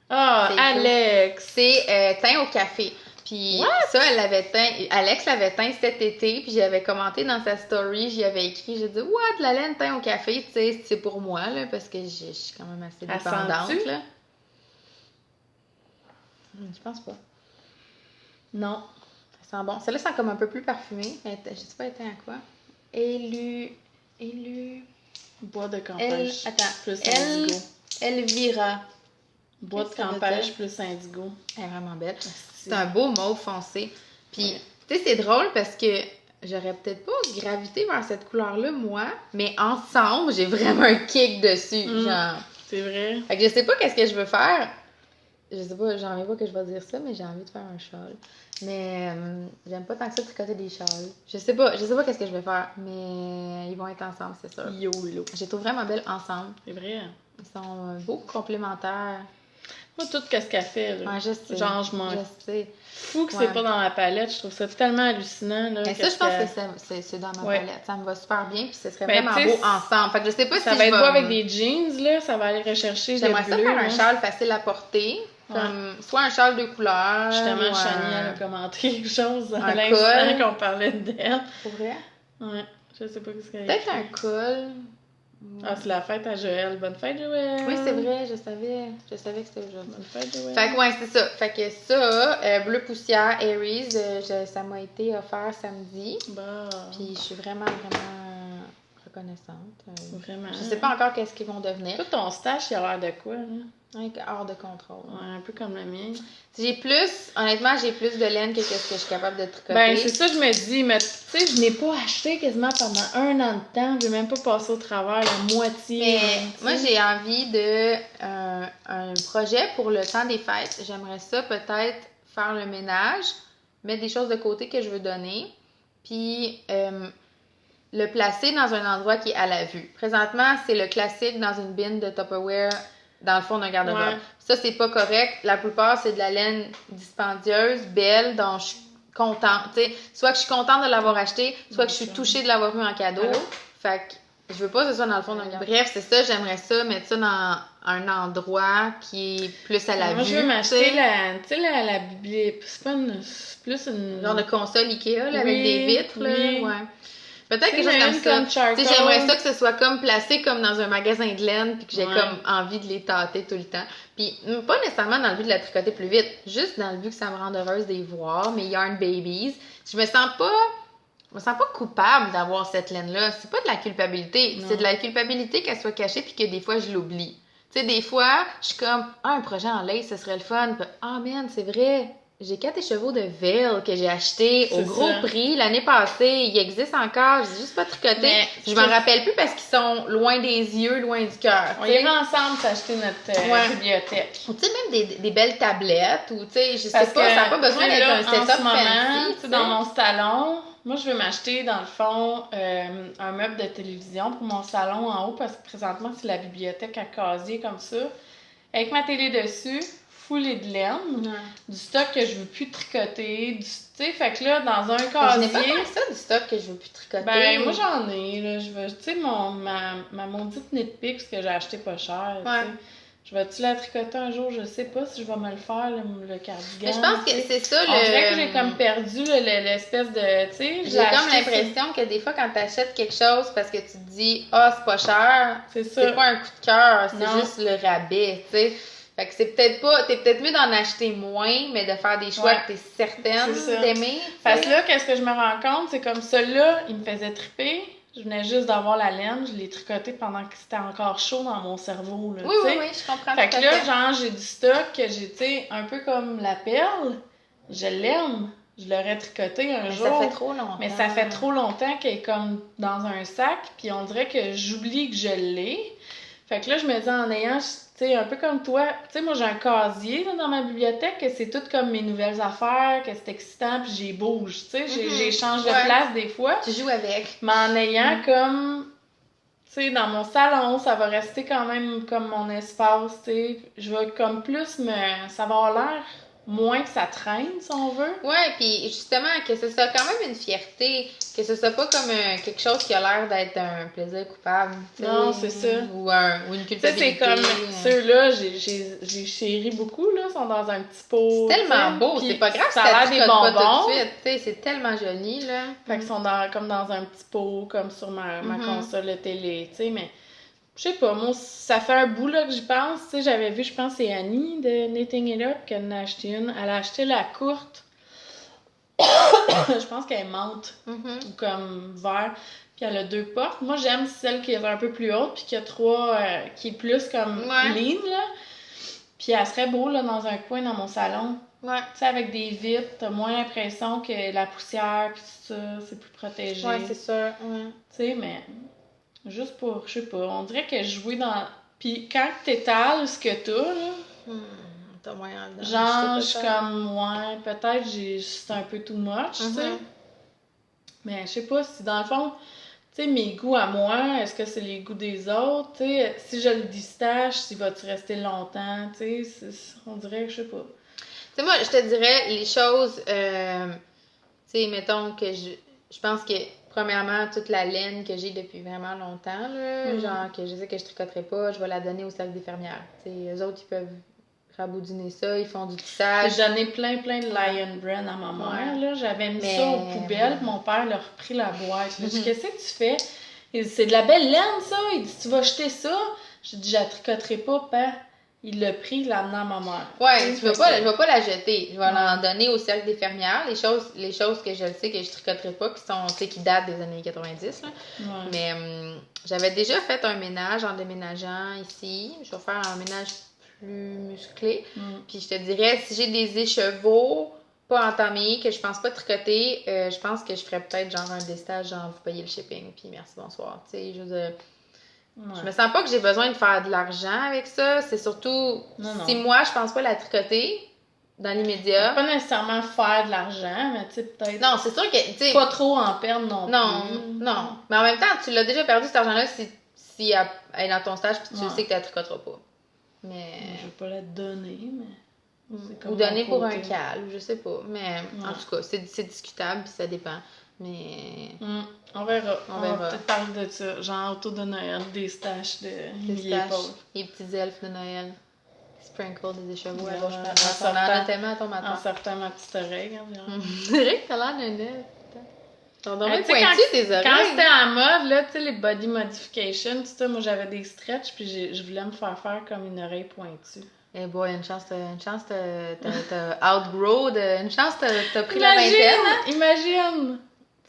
Ah, Alex! C'est teint au café. Puis ça, Alex l'avait teint cet été, puis j'avais commenté dans sa story, j'y avais écrit, j'ai dit « What, la laine teint au café, tu sais, c'est pour moi, là, parce que je suis quand même assez dépendante, là. » Je pense pas. Non. Ça sent bon. Celle-là sent comme un peu plus parfumé. Je sais pas, elle teint à quoi. Élu... Bois de campèche plus indigo. Elvira. Bois de campèche plus indigo. Elle est vraiment belle. C'est un beau mauve foncé. Puis, tu sais, c'est drôle parce que j'aurais peut-être pas gravité vers cette couleur-là, moi, mais ensemble, j'ai vraiment un kick dessus. Genre. C'est vrai. Fait que je sais pas qu'est-ce que je veux faire. Je sais pas, j'en ai pas que je vais dire ça, mais j'ai envie de faire un châle. Mais j'aime pas tant que ça tricoter des châles. Je sais pas qu'est-ce que je vais faire, mais ils vont être ensemble, c'est sûr. YOLO. Je les trouve vraiment belles ensemble. C'est vrai. Ils sont beaux, complémentaires. Moi, tout ce qu'elle fait, là. Ouais, je sais. Genre, je sais. Fou que c'est pas dans la palette. Je trouve ça tellement hallucinant, là. Mais ça, je pense que c'est dans ma palette. Ça me va super bien, puis ce serait vraiment beau ensemble. Fait que je sais pas si ça va être beau avec des jeans, là. Ça va aller rechercher des bleus. J'aimerais ça faire un châle facile à porter. Comme, soit un châle de couleur. Justement, Chani, elle a commenté quelque chose à l'instant qu'on parlait d'elle. Pour vrai? Ouais. Je sais pas ce qu'elle a peut-être un col. Ah, c'est la fête à Joël. Bonne fête, Joël! Oui, c'est vrai, je savais que c'était aujourd'hui. Bonne fête, Joël! Fait que, ouais, c'est ça. Fait que ça, Bleu Poussière, Aries, ça m'a été offert samedi. Bon. Puis je suis vraiment, vraiment reconnaissante. Vraiment. Je sais pas encore qu'est-ce qu'ils vont devenir. Tout ton stash, il a l'air de quoi, là? Hors de contrôle. Ouais, un peu comme le mien. Honnêtement, j'ai plus de laine que ce que je suis capable de tricoter. Ben, c'est ça, je me dis, mais tu sais, je n'ai pas acheté quasiment pendant 1 an de temps. Je n'ai même pas passé au travers la moitié. Mais moi, j'ai envie de un projet pour le temps des fêtes. J'aimerais ça peut-être faire le ménage, mettre des choses de côté que je veux donner, puis le placer dans un endroit qui est à la vue. Présentement, c'est le classique dans une bin de Tupperware dans le fond d'un garde-robe. Ouais. Ça, c'est pas correct. La plupart, c'est de la laine dispendieuse, belle, dont je suis contente. T'sais, soit que je suis contente de l'avoir acheté, soit que je suis touchée de l'avoir eu en cadeau. Allô? Fait que je veux pas que ce soit dans le fond d'un garde-robe. Bref, c'est ça, j'aimerais ça, mettre ça dans un endroit qui est plus à la vue. Moi, je veux m'acheter la bibliothèque. C'est plus une... genre de console Ikea, là, avec des vitres, là. Ouais. Peut-être quelque chose comme ça. Tu sais, j'aimerais ça que ce soit comme placé comme dans un magasin de laine puis que j'ai comme envie de les tâter tout le temps. Puis pas nécessairement dans le but de la tricoter plus vite, juste dans le but que ça me rende heureuse de les voir, mes Yarn Babies. Je me sens pas coupable d'avoir cette laine-là. C'est pas de la culpabilité. Non. C'est de la culpabilité qu'elle soit cachée puis que des fois je l'oublie. Tu sais, des fois, je suis comme, un projet en lace, ce serait le fun. Puis, man, c'est vrai. j'ai 4 écheveaux de Veil que j'ai achetés au gros ça. prix l'année passée. Ils existent encore, j'ai juste pas tricoté. Mais je m'en rappelle plus parce qu'ils sont loin des yeux, loin du cœur. On ira ensemble s'acheter notre bibliothèque. Ou tu sais, même des belles tablettes, ou tu sais, je sais Parce pas, que ça n'a pas besoin moi, d'être là, un setup en ce moment, fancy. tu sais, dans mon salon, moi, je veux m'acheter, dans le fond, un meuble de télévision pour mon salon en haut, parce que présentement, c'est la bibliothèque à casier comme ça. Avec ma télé dessus, foulée de laine, du stock que je veux plus tricoter, tu sais, fait que là, dans un casier... Je n'ai pas ça du stock que je veux plus tricoter. Ben, moi, j'en ai, là, je veux, tu sais, ma maudite knit pick que j'ai acheté pas cher, tu sais. Je vais-tu la tricoter un jour? Je sais pas si je vais me le faire, le cardigan. Mais je pense que c'est ça, On dirait que j'ai comme perdu l'espèce de, tu sais... J'ai comme l'impression que des fois, quand t'achètes quelque chose parce que tu te dis « Ah, c'est pas cher », c'est pas un coup de cœur, c'est juste le rabais, tu sais. Fait que c'est peut-être pas... T'es peut-être mieux d'en acheter moins, mais de faire des choix que t'es certaine d'aimer. Parce que là, qu'est-ce que je me rends compte, c'est comme celui-là, il me faisait triper. Je venais juste d'avoir la laine, je l'ai tricoté pendant que c'était encore chaud dans mon cerveau, là, oui, je comprends. Fait que là, genre, j'ai du stock que j'ai, tu sais, un peu comme la perle, je l'aime. Je l'aurais tricoté un jour. Ça fait trop longtemps. Mais ça fait trop longtemps qu'elle est comme dans un sac, puis on dirait que j'oublie que je l'ai. Fait que là, je me dis, en ayant, tu sais, un peu comme toi, tu sais, moi, j'ai un casier là, dans ma bibliothèque, que c'est tout comme mes nouvelles affaires, que c'est excitant, puis j'y bouge, tu sais, j'échange de place des fois. Tu joues avec. Mais en ayant comme, tu sais, dans mon salon, ça va rester quand même comme mon espace, tu sais. Je vais comme plus ça va avoir l'air moins que ça traîne, si on veut. Ouais, puis justement, que ce soit quand même une fierté, que ce soit pas comme quelque chose qui a l'air d'être un plaisir coupable. Non, c'est ça. Ou une culpabilité. C'est comme ceux-là, j'ai chéri beaucoup, là, sont dans un petit pot. C'est tellement beau, c'est pas grave, ça a l'air des bonbons. Pas tout de suite, c'est tellement joli, là. Fait qu'ils sont comme dans un petit pot, comme sur ma console de télé, tu sais, mais... Je sais pas, moi, ça fait un bout là que j'y pense. Tu sais, j'avais vu, je pense, c'est Annie de Knitting It Up qui en a acheté une. Elle a acheté la courte. Je pense qu'elle est menthe ou comme vert. Puis elle a 2 portes. Moi, j'aime celle qui est un peu plus haute puis qui a 3, qui est plus comme lean, là. Puis elle serait beau là dans un coin dans mon salon. Ouais. Tu sais, avec des vitres, t'as moins l'impression que la poussière puis tout ça, c'est plus protégé. Ouais, c'est sûr. Ouais. Tu sais, mais... Juste pour, je sais pas, on dirait que jouer dans... Puis quand t'étales ce que t'as, là... T'as moyen de... Genre, je suis comme, ouais, peut-être c'est un peu too much, tu sais. Mais je sais pas si, dans le fond, tu sais, mes goûts à moi, est-ce que c'est les goûts des autres, tu sais? Si je le distache, s'il va-tu rester longtemps, tu sais? On dirait que, je sais pas. Tu sais, moi, je te dirais, les choses... tu sais, mettons que je pense que... Premièrement, toute la laine que j'ai depuis vraiment longtemps, là, genre que je sais que je tricoterai pas, je vais la donner au cercle des fermières. T'sais, eux autres, ils peuvent raboudiner ça, ils font du tissage. J'ai donné plein de Lion Brand à ma mère, là. J'avais mis ça aux poubelles, mon père leur a repris la boîte. J'ai dit, qu'est-ce que tu fais? Il dit, c'est de la belle laine, ça. Il dit, tu vas jeter ça? J'ai dit, je la tricoterai pas, père. Il l'a pris, il l'a amené à ma mère. Ouais, je vais pas la jeter. Je vais l'en donner au cercle des fermières. Les choses que je sais que je tricoterai pas, qui datent des années 90. Là. Ouais. Mais j'avais déjà fait un ménage en déménageant ici. Je vais faire un ménage plus musclé. Puis je te dirais, si j'ai des écheveaux pas entamés, que je pense pas tricoter, je pense que je ferais peut-être genre un destage, genre vous payez le shipping, puis merci, bonsoir. Tu sais, je me sens pas que j'ai besoin de faire de l'argent avec ça. C'est surtout si moi, je pense pas la tricoter dans l'immédiat. Pas nécessairement faire de l'argent, mais tu sais, peut-être. Non, c'est sûr que. T'sais, pas trop en perdre non plus. Non. Mais en même temps, tu l'as déjà perdu cet argent-là si elle est dans ton stage puis tu sais que tu la tricoteras pas. Mais. Je vais pas la donner, mais. Ou donner pour un cal, je sais pas. Mais en tout cas, c'est discutable puis ça dépend. Mais. On verra. On va peut-être parler de ça. Genre autour de Noël, des staches de les petits elfes de Noël. Sprinkle des écheveaux à Ouais, gauche, à droite. On en a tellement à ton matin. En sortant ma petite oreille. C'est vrai que t'as l'air d'un elfe. T'as donc pointu tes oreilles. Quand c'était en mode, là, tu sais, les body modifications, tu sais, moi j'avais des stretches, puis je voulais me faire comme une oreille pointue. Eh boy, une chance t'as outgrow, une chance t'as pris la vingtaine. Hein? Imagine!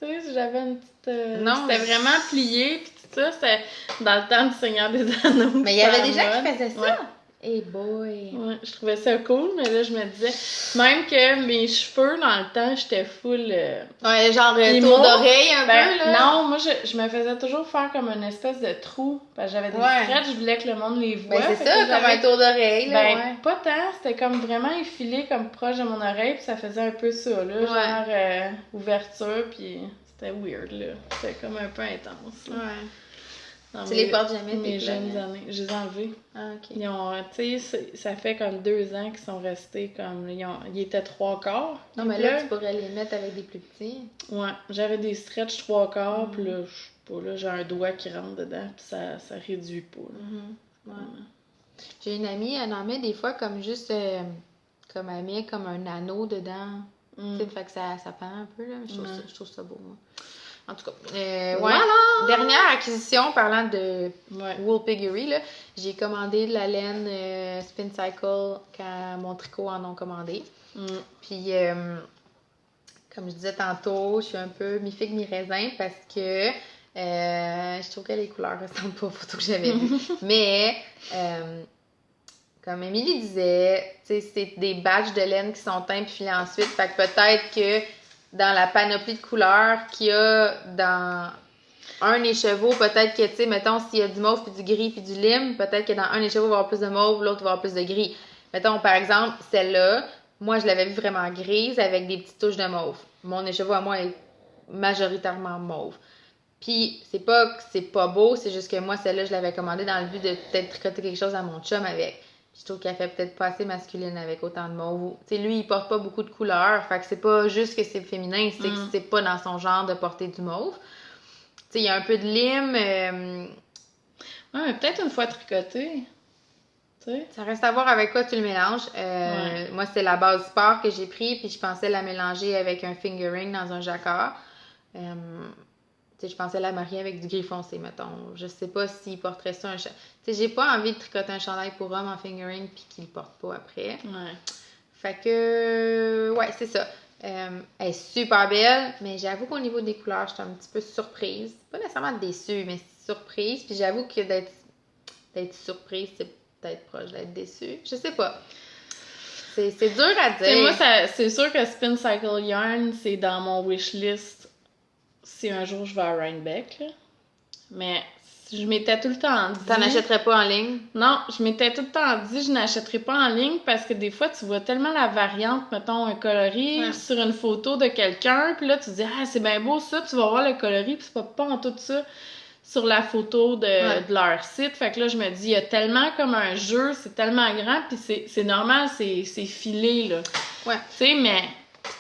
Tu sais, si j'avais une petite... non, c'était vraiment plié, puis tout ça, c'était dans le temps du Seigneur des Anneaux. Mais il y avait des gens qui faisaient ça. Ouais. Hey boy! Ouais, je trouvais ça cool, mais là, je me disais, même que mes cheveux, dans le temps, j'étais full... ouais, genre tour d'oreille un peu, là? Non, moi, je me faisais toujours faire comme une espèce de trou, parce que j'avais des stretches, je voulais que le monde les voie. Ben, c'est ça, comme un tour d'oreille, là, ben, pas tant, c'était comme vraiment effilé, comme proche de mon oreille, puis ça faisait un peu ça, là, genre ouverture, puis c'était weird, là. C'était comme un peu intense, là. Ouais. Tu les portes jamais, mes jeunes années. Je les ai enlevés. Ah, ok. Ils ont, tu sais, ça fait comme 2 ans qu'ils sont restés comme. Ils étaient 3/4. Non, mais là, tu pourrais les mettre avec des plus petits. Ouais, j'avais des stretch 3/4, puis là, je sais pas, là, j'ai un doigt qui rentre dedans, puis ça réduit pas. Là. Ouais. J'ai une amie, elle en met des fois comme juste. Comme elle met comme un anneau dedans. Tu sais, fait que ça pend un peu, là. Je trouve ça beau, moi. En tout cas, voilà! Dernière acquisition, parlant de Wool Piggery, là, j'ai commandé de la laine Spin Cycle quand mon tricot en ont commandé. Puis, comme je disais tantôt, je suis un peu mi-figue, mi-raisin parce que je trouve que les couleurs ressemblent pas aux photos que j'avais vues. Mais, comme Émilie disait, c'est des batchs de laine qui sont teints puis filés ensuite. Fait que peut-être que dans la panoplie de couleurs qu'il y a dans un écheveau, peut-être que, tu sais, mettons, s'il y a du mauve, puis du gris, puis du lime, peut-être que dans un écheveau, il va y avoir plus de mauve, l'autre va avoir plus de gris. Mettons, par exemple, celle-là, moi, je l'avais vue vraiment grise avec des petites touches de mauve. Mon écheveau à moi est majoritairement mauve. Puis, c'est pas que c'est pas beau, c'est juste que moi, celle-là, je l'avais commandée dans le but de peut-être tricoter quelque chose à mon chum avec. Je trouve qu'elle fait peut-être pas assez masculine avec autant de mauve. Tu sais, lui, il porte pas beaucoup de couleurs. Fait que c'est pas juste que c'est féminin, c'est que c'est pas dans son genre de porter du mauve. Tu sais, il y a un peu de lime. Ouais, mais peut-être une fois tricoté. T'sais. Ça reste à voir avec quoi tu le mélanges. Moi, c'est la base sport que j'ai pris, puis je pensais la mélanger avec un fingering dans un jacquard. Je pensais la marier avec du gris foncé, mettons. Je sais pas s'il porterait ça un chandail. J'ai pas envie de tricoter un chandail pour homme en fingering puis qu'il le porte pas après. Ouais. Fait que, ouais, c'est ça. Elle est super belle, mais j'avoue qu'au niveau des couleurs, je suis un petit peu surprise. Pas nécessairement déçue, mais surprise. Puis j'avoue que d'être surprise, c'est peut-être proche d'être déçue. Je sais pas. C'est dur à dire. T'sais, moi, c'est sûr que Spin Cycle Yarn, c'est dans mon wishlist si un jour je vais à Rhinebeck, là. Mais je m'étais tout le temps dit... T'en achèterais pas en ligne? Non, je m'étais tout le temps dit je n'achèterais pas en ligne parce que des fois, tu vois tellement la variante, mettons, un coloris sur une photo de quelqu'un, puis là, tu te dis « Ah, c'est bien beau ça! » Tu vas voir le coloris, puis c'est pas en tout ça sur la photo de leur site. Fait que là, je me dis, il y a tellement comme un jeu, c'est tellement grand, puis c'est normal, c'est filé, là. Ouais. Tu sais, mais...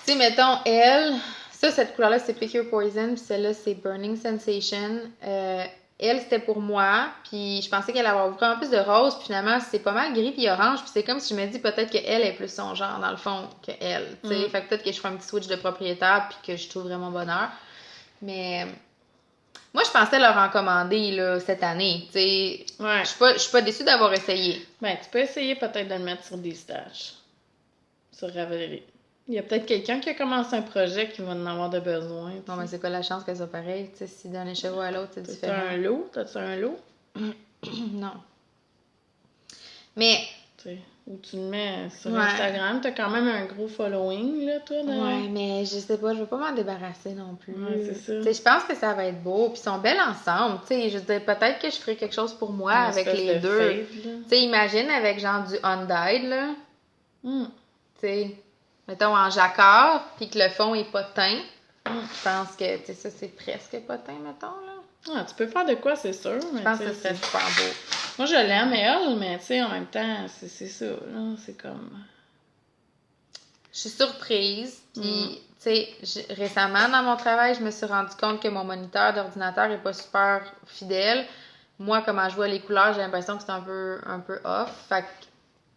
Tu sais, mettons, elle... Ça, cette couleur-là, c'est Pick Your Poison, puis celle-là, c'est Burning Sensation. Elle, c'était pour moi, puis je pensais qu'elle allait avoir vraiment plus de rose, puis finalement, c'est pas mal gris puis orange, puis c'est comme si je me dis peut-être qu'elle est plus son genre, dans le fond, qu'elle, tu sais. Fait que peut-être que je ferai un petit switch de propriétaire, puis que je trouverai mon bonheur. Mais moi, je pensais leur en commander, là, cette année, tu sais. Ouais. Je suis pas déçue d'avoir essayé. Ben, tu peux essayer peut-être de le mettre sur des stages, sur Ravelry. Il y a peut-être quelqu'un qui a commencé un projet qui va en avoir de besoin. Non, mais c'est quoi la chance que ça soit pareil? Tu sais, si d'un écheveau à l'autre, c'est différent. T'as un lot? T'as-tu un lot? Non. Mais... T'sais, ou tu le mets sur Instagram, t'as quand même un gros following, là, toi, là. Ouais, mais je sais pas, je veux pas m'en débarrasser non plus. Ouais, c'est ça. Tu sais, je pense que ça va être beau, puis ils sont belles ensemble. Tu sais, je veux dire, peut-être que je ferai quelque chose pour moi avec les deux. Tu sais, imagine avec genre du undyed, là. Tu sais... Mettons en jacquard, puis que le fond est pas teint. Je pense que, tu sais, ça, c'est presque pas teint, mettons, là. Ah, tu peux faire de quoi, c'est sûr. Je pense que ça serait super beau. Moi, je l'aime, elle, mais tu sais, en même temps, c'est ça, là. C'est comme... Je suis surprise, puis, tu sais, récemment, dans mon travail, je me suis rendu compte que mon moniteur d'ordinateur est pas super fidèle. Moi, comment je vois les couleurs, j'ai l'impression que c'est un peu off. Fait que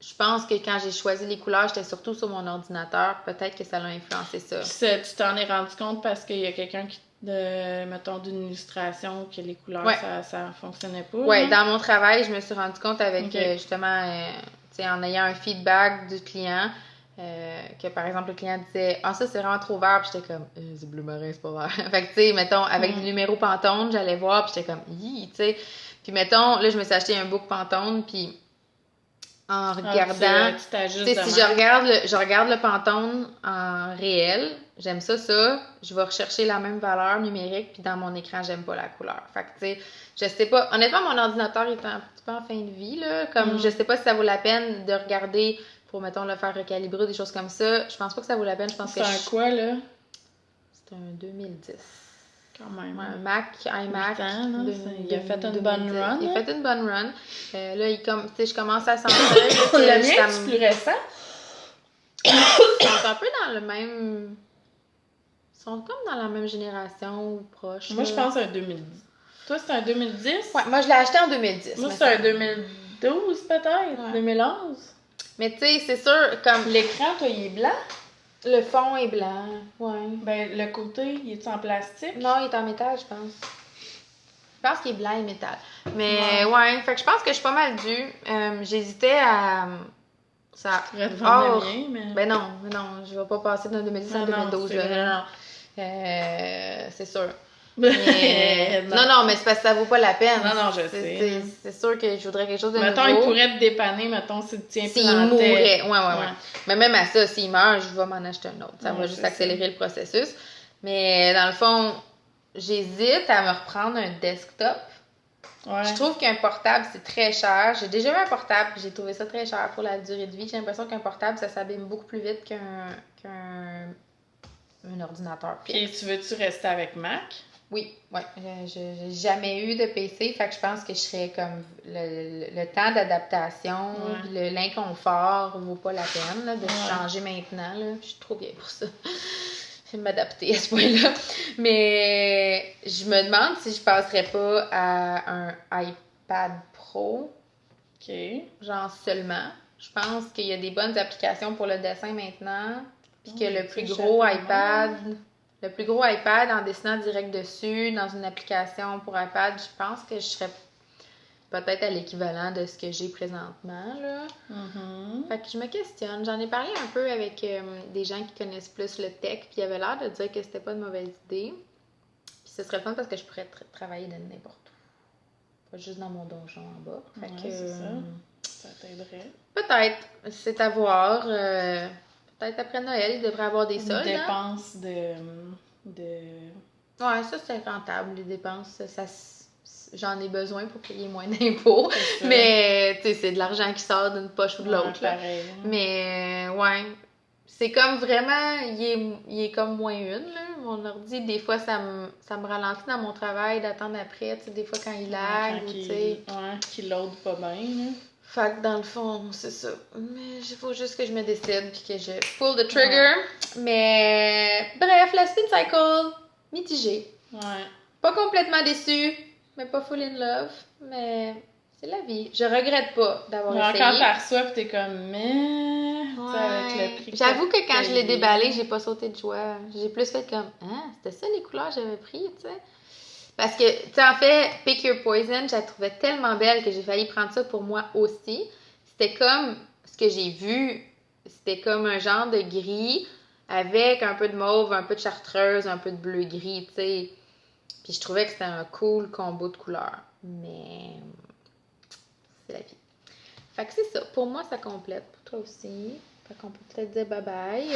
je pense que quand j'ai choisi les couleurs, j'étais surtout sur mon ordinateur. Peut-être que ça l'a influencé ça. Puis tu t'en es rendu compte parce qu'il y a quelqu'un mettons, d'une illustration, que les couleurs, ça fonctionnait pas? Oui, dans mon travail, je me suis rendu compte avec, justement, tu sais, en ayant un feedback du client, que par exemple, le client disait « Ah, ça, c'est vraiment trop vert. » Puis j'étais comme « C'est bleu marin, c'est pas vert. » Fait que, tu sais, mettons, avec du numéro Pantone, j'allais voir, puis j'étais comme « Hi! » Tu sais. Puis mettons, là, je me suis acheté un book Pantone, puis en regardant. Tu t'ajustes si je regarde le Pantone en réel, j'aime ça. Je vais rechercher la même valeur numérique, puis dans mon écran, j'aime pas la couleur. Fait que, tu sais, je sais pas. Honnêtement, mon ordinateur est un petit peu en fin de vie, là. Comme, je sais pas si ça vaut la peine de regarder pour, mettons, le faire recalibrer, des choses comme ça. Je pense pas que ça vaut la peine. Je pense que c'est un quoi, là? C'est un 2010. Quand même. Ouais, un Mac, iMac. Il a fait une bonne run. Il a fait une bonne run. Là, je commence à sentir que le mien, c'est plus récent. Ils sont un peu dans le même... Ils sont comme dans la même génération ou proche. Moi, je pense un 2010. Toi, c'est un 2010? Ouais, moi, je l'ai acheté en 2010. Moi, c'est un 2012 peut-être, ouais. 2011. Mais tu sais, c'est sûr, comme... L'écran, toi, il est blanc? Le fond est blanc, ouais. Ben, le côté, il est en plastique? Non, il est en métal, je pense. Je pense qu'il est blanc et métal. Mais ouais, fait que je pense que je suis pas mal due. J'hésitais à... Ça pourrait te vendre le mien, mais... Ben non, je vais pas passer d'un 2010 à 2012. Non. C'est sûr. Mais... non, mais c'est parce que ça vaut pas la peine. Non, je sais. C'est sûr que je voudrais quelque chose de mettons, nouveau. Il pourrait te dépanner, mettons, si tu tiens s'il mourrait. Ouais. Mais même à ça, s'il meurt, je vais m'en acheter un autre. Ça va juste accélérer le processus. Mais dans le fond, j'hésite à me reprendre un desktop. Ouais. Je trouve qu'un portable, c'est très cher. J'ai déjà eu un portable, j'ai trouvé ça très cher pour la durée de vie. J'ai l'impression qu'un portable, ça s'abîme beaucoup plus vite qu'un ordinateur. Puis tu veux-tu rester avec Mac? Oui. J'ai jamais eu de PC, fait que je pense que je serais comme le temps d'adaptation, l'inconfort vaut pas la peine là, de changer maintenant. Là. Je suis trop bien pour ça. Je vais m'adapter à ce point-là. Mais je me demande si je passerais pas à un iPad Pro. OK. Genre seulement. Je pense qu'il y a des bonnes applications pour le dessin maintenant. Puis que le plus gros iPad, en dessinant direct dessus, dans une application pour iPad, je pense que je serais peut-être à l'équivalent de ce que j'ai présentement, là. Mm-hmm. Fait que je me questionne. J'en ai parlé un peu avec des gens qui connaissent plus le tech, puis ils avaient l'air de dire que c'était pas une mauvaise idée. Puis ce serait fun parce que je pourrais travailler de n'importe où. Pas juste dans mon donjon en bas. Fait que, c'est ça. Ça t'aiderait. Peut-être. C'est à voir. Peut-être après Noël, il devrait avoir des soldes. Des dépenses Ouais, ça c'est rentable, les dépenses. J'en ai besoin pour payer moins d'impôts. Mais, tu sais, c'est de l'argent qui sort d'une poche ou de l'autre. Pareil. Mais, ouais. C'est comme vraiment, il est comme moins une, là. Mon ordi, des fois, ça me ralentit dans mon travail d'attendre après, tu sais, des fois quand il lag ou, tu sais. Ouais, qu'il load pas bien, là. Fait que dans le fond, c'est ça. Mais il faut juste que je me décide puis que je pull the trigger. Ouais. Mais bref, la spin cycle, mitigée. Ouais. Pas complètement déçue, mais pas full in love. Mais c'est la vie. Je regrette pas d'avoir essayé. Quand t'as reçu pis t'es comme, mais... Ouais. Avec le prix. J'avoue que quand je l'ai déballé, j'ai pas sauté de joie. J'ai plus fait comme, c'était ça les couleurs que j'avais pris, tu sais. Parce que, tu sais, en fait, Pick Your Poison, je la trouvais tellement belle que j'ai failli prendre ça pour moi aussi. C'était comme, ce que j'ai vu, c'était comme un genre de gris avec un peu de mauve, un peu de chartreuse, un peu de bleu-gris, tu sais. Puis je trouvais que c'était un cool combo de couleurs. Mais c'est la vie. Fait que c'est ça. Pour moi, ça complète. Pour toi aussi. Fait qu'on peut peut-être dire bye-bye.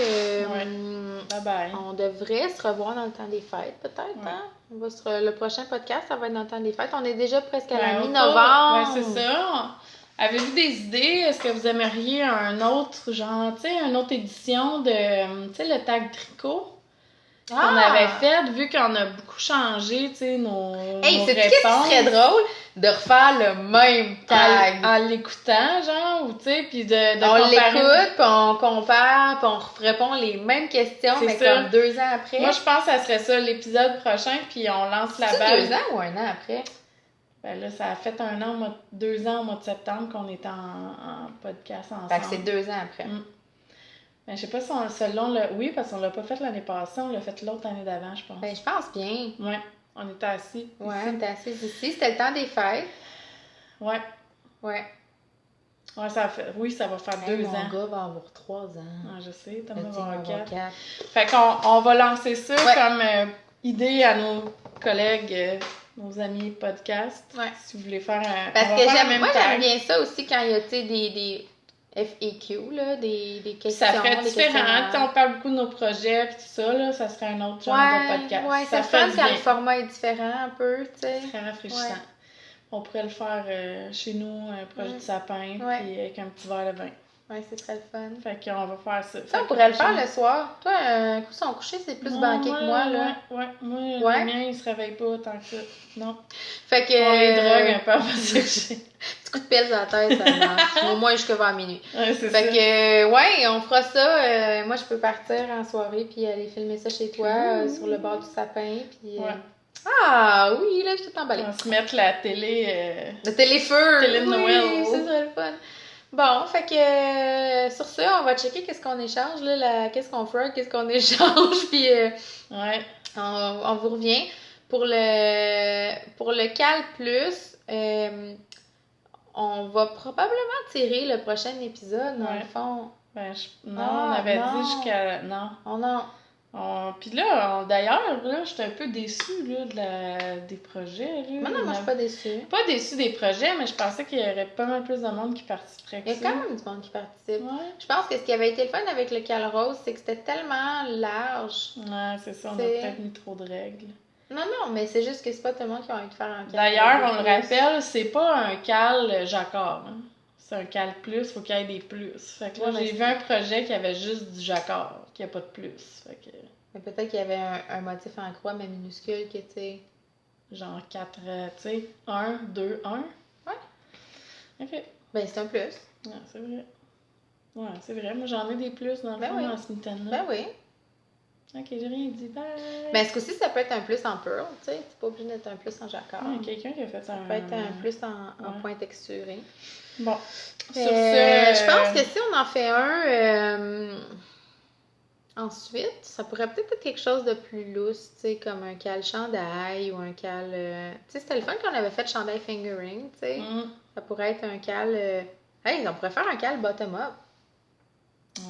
Bye-bye. On devrait se revoir dans le temps des fêtes, peut-être, hein? Le prochain podcast, ça va être dans le temps des fêtes. On est déjà presque à la mi-novembre. Ouais, c'est ça. Avez-vous des idées? Est-ce que vous aimeriez un autre, genre, tu sais, une autre édition de, tu sais, le tag tricot? Qu'on avait fait, vu qu'on a beaucoup changé, tu sais, nos réponses. C'est qu'est-ce qui serait drôle de refaire le même tag? En l'écoutant, genre, ou tu sais, puis de on comparer. L'écoute, puis on compare, puis on répond les mêmes questions, mais ça. Comme 2 ans après. Moi, je pense que ça serait ça, l'épisode prochain, puis on lance la balle. C'est 2 ans ou 1 an après? Ben là, ça a fait 2 ans au mois de septembre qu'on était en podcast ensemble. Fait que c'est 2 ans après. Ben, je sais pas si selon le... Oui, parce qu'on l'a pas fait l'année passée, on l'a fait l'autre année d'avant, je pense. Ben, je pense bien. Ouais, on était assis. Ouais, on était assis ici. C'était le temps des fêtes. Ouais. Ouais, ça va faire 2 ans. Mon gars va avoir 3 ans. Ah, je sais, Thomas va avoir 4. 4. Fait qu'on va lancer ça comme idée à nos collègues, nos amis podcast. Ouais. Si vous voulez faire un... Parce que j'aime bien ça aussi quand il y a, tu sais, FAQ, là, des questions. Ça ferait différent. On parle beaucoup de nos projets et tout ça, là, ça serait un autre genre de podcast. Ouais, ça fait quand le format est différent un peu, tu sais. C'est très rafraîchissant. On pourrait le faire chez nous, un projet de sapin, puis avec un petit verre de vin. Ouais, c'est très le fun. Fait qu'on va faire ça. Ça, on pourrait le faire le soir. Toi, un coup, son coucher, c'est plus banqué que moi, là. Ouais. Moi, le mien, il se réveille pas tant que ça. Non. Fait que... On les drogue un peu avant de se coucher. Petit coup de pelle dans la tête, ça marche. Au moins jusqu'à vers minuit. Ouais, c'est ça. Fait que, on fera ça. Moi, je peux partir en soirée puis aller filmer ça chez toi, sur le bord du sapin. Puis, Ah oui, là, je suis tout emballée. On va se mettre la télé... Le téléfeu! Télé de Noël. Oui, ça serait le fun. Bon, fait que sur ça, on va checker qu'est-ce qu'on échange, là, qu'est-ce qu'on fera, qu'est-ce qu'on échange, puis on vous revient. Pour le Cal Plus, on va probablement tirer le prochain épisode, dans le fond. On avait dit jusqu'à... Non. Oh non. Puis là, d'ailleurs, là, j'étais un peu déçue là, des projets. Là. Non, moi, je suis pas déçue. Pas déçue des projets, mais je pensais qu'il y aurait pas mal plus de monde qui participerait que ça. Il y a quand même du monde qui participe. Ouais. Je pense que ce qui avait été le fun avec le Cal Rose, c'est que c'était tellement large. Ouais, c'est ça, on a peut-être mis trop de règles. Non, mais c'est juste que c'est pas tout le monde qui a envie de faire un Cal. D'ailleurs, on le rappelle, c'est pas un Cal Jacquard. Hein. C'est un Cal Plus, faut qu'il y ait des plus. Fait que là, j'ai vu un projet qui avait juste du Jacquard, qui a pas de plus. Fait que... Mais peut-être qu'il y avait un motif en croix, mais minuscule, que tu sais. Genre 4, tu sais, 1, 2, 1. Ouais. Ok. Ben, c'est un plus. Ouais, c'est vrai. Ouais, c'est vrai. Moi, j'en ai des plus dans le fond, dans ce mitaine-là. Ben oui. Ok, j'ai rien dit. Bye! Ben, ce coup-ci, ça peut être un plus en pearl, tu sais. C'est pas obligé d'être un plus en jacquard. Il y a quelqu'un qui a fait ça. Ça peut être un plus en point texturé. Bon. Sur ce, je pense que si on en fait un ensuite, ça pourrait peut-être être quelque chose de plus lousse, tu sais, comme un cal chandail ou un cal... tu sais, c'était le fun qu'on avait fait chandail fingering, tu sais. Ça pourrait être un cal... Hey, on pourrait faire un cal bottom-up.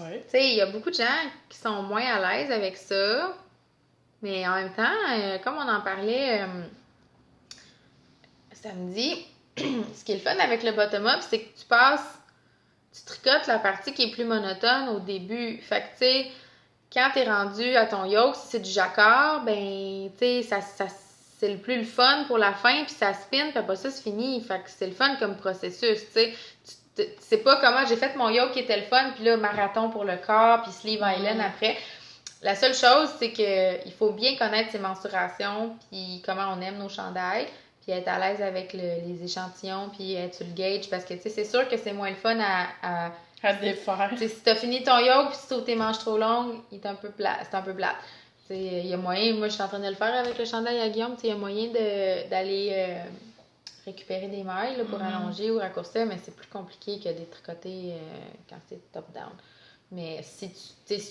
Ouais. Tu sais, il y a beaucoup de gens qui sont moins à l'aise avec ça, mais en même temps, comme on en parlait samedi, ce qui est le fun avec le bottom-up, c'est que tu tricotes la partie qui est plus monotone au début. Fait que, tu sais, quand t'es rendu à ton yoke, si c'est du jacquard, ben, tu sais, ça c'est le plus le fun pour la fin, puis ça spin, puis après ça, c'est fini. Fait que c'est le fun comme processus, tu sais. Tu sais pas comment j'ai fait mon yoke qui était le fun, puis là, marathon pour le corps, puis sleeve island après. La seule chose, c'est que il faut bien connaître ses mensurations, puis comment on aime nos chandails, puis être à l'aise avec les échantillons, puis être sur le gauge, parce que, tu sais, c'est sûr que c'est moins le fun à défaire. Si t'as fini ton yoke, puis si tu trouves tes manches trop longues, c'est un peu plate. Il y a moyen, moi je suis en train de le faire avec le chandail à Guillaume, il y a moyen d'aller récupérer des mailles là, pour allonger ou raccourcir, mais c'est plus compliqué que de tricoter quand c'est top-down. Mais si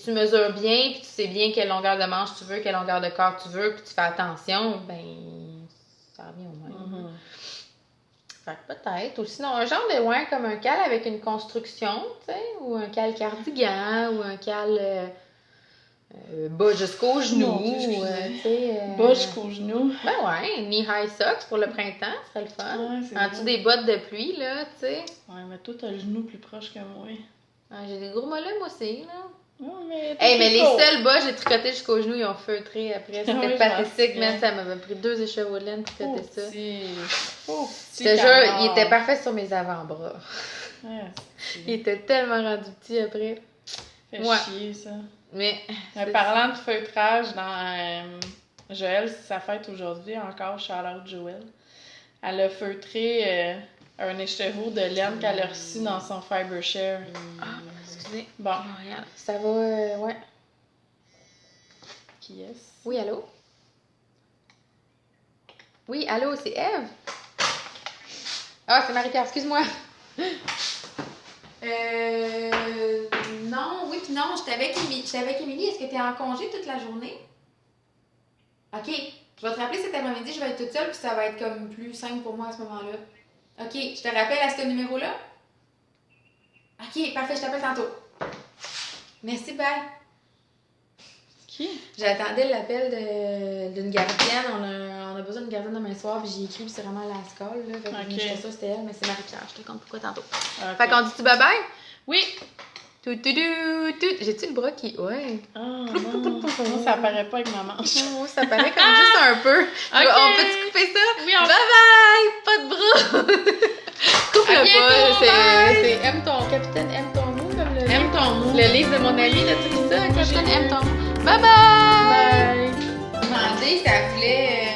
tu mesures bien, puis tu sais bien quelle longueur de manche tu veux, quelle longueur de corps tu veux, puis tu fais attention, ben ça revient au même. Fait que peut-être. Ou sinon, un genre de comme un cal avec une construction, tu sais, ou un cal cardigan, ou un cal bas jusqu'au genou, tu sais. Bas jusqu'au genou. Ben ouais, knee-high socks pour le printemps, ce serait le fun. Ouais, en dessous des bottes de pluie, là, tu sais. Ouais, mais toi, t'as le genou plus proche que moi. Ah, j'ai des gros mollets, moi aussi, là. Ouais, mais les seuls bas, j'ai tricoté jusqu'au genou, ils ont feutré après. C'était pathétique, même. Ça m'avait pris 2 écheveaux de laine pour tricoter ça. Je te jure, il était parfait sur mes avant-bras. Il était tellement rendu petit après. Fait chier, ça. Mais. Parlant de feutrage, dans Joël, c'est sa fête aujourd'hui, encore, shout-out Joël. Elle a feutré un écheveau de laine qu'elle a reçu dans son fiber share. Excusez. Bon. Regarde, ça va, ouais. Qui est-ce? Oui, allô? Oui, allô, c'est Eve? Ah, c'est Marie-Pierre, excuse-moi. Non, oui, puis non, j'étais avec Émilie. Est-ce que tu es en congé toute la journée? OK. Je vais te rappeler cet après-midi, je vais être toute seule, puis ça va être comme plus simple pour moi à ce moment-là. OK, je te rappelle à ce numéro-là? OK, parfait, je t'appelle tantôt. Merci, bye. Qui? J'attendais l'appel d'une gardienne. On a besoin d'une gardienne demain soir, puis j'ai écrit, puis c'est vraiment la scole, là. Fait que je sais ça, c'était elle, mais c'est Marie-Pierre. Je te compte pourquoi tantôt. Okay. Fait qu'on dit-tu bye-bye? Oui! J'ai-tu le bras qui... Ouais. Ah, non. Moi, ça apparaît pas avec ma manche. Oh, ça paraît comme juste un peu. Okay. On peut-tu couper ça? Oui, on Bye-bye! Pas de bras! Coupe-le pas. C'est Aime ton... Capitaine Aime ton mou, comme le... Aime ton mou. Le livre de mon ami, là, tu dis ça? Capitaine Aime ton mou. Bye-bye! Bye! Demander, ça voulait...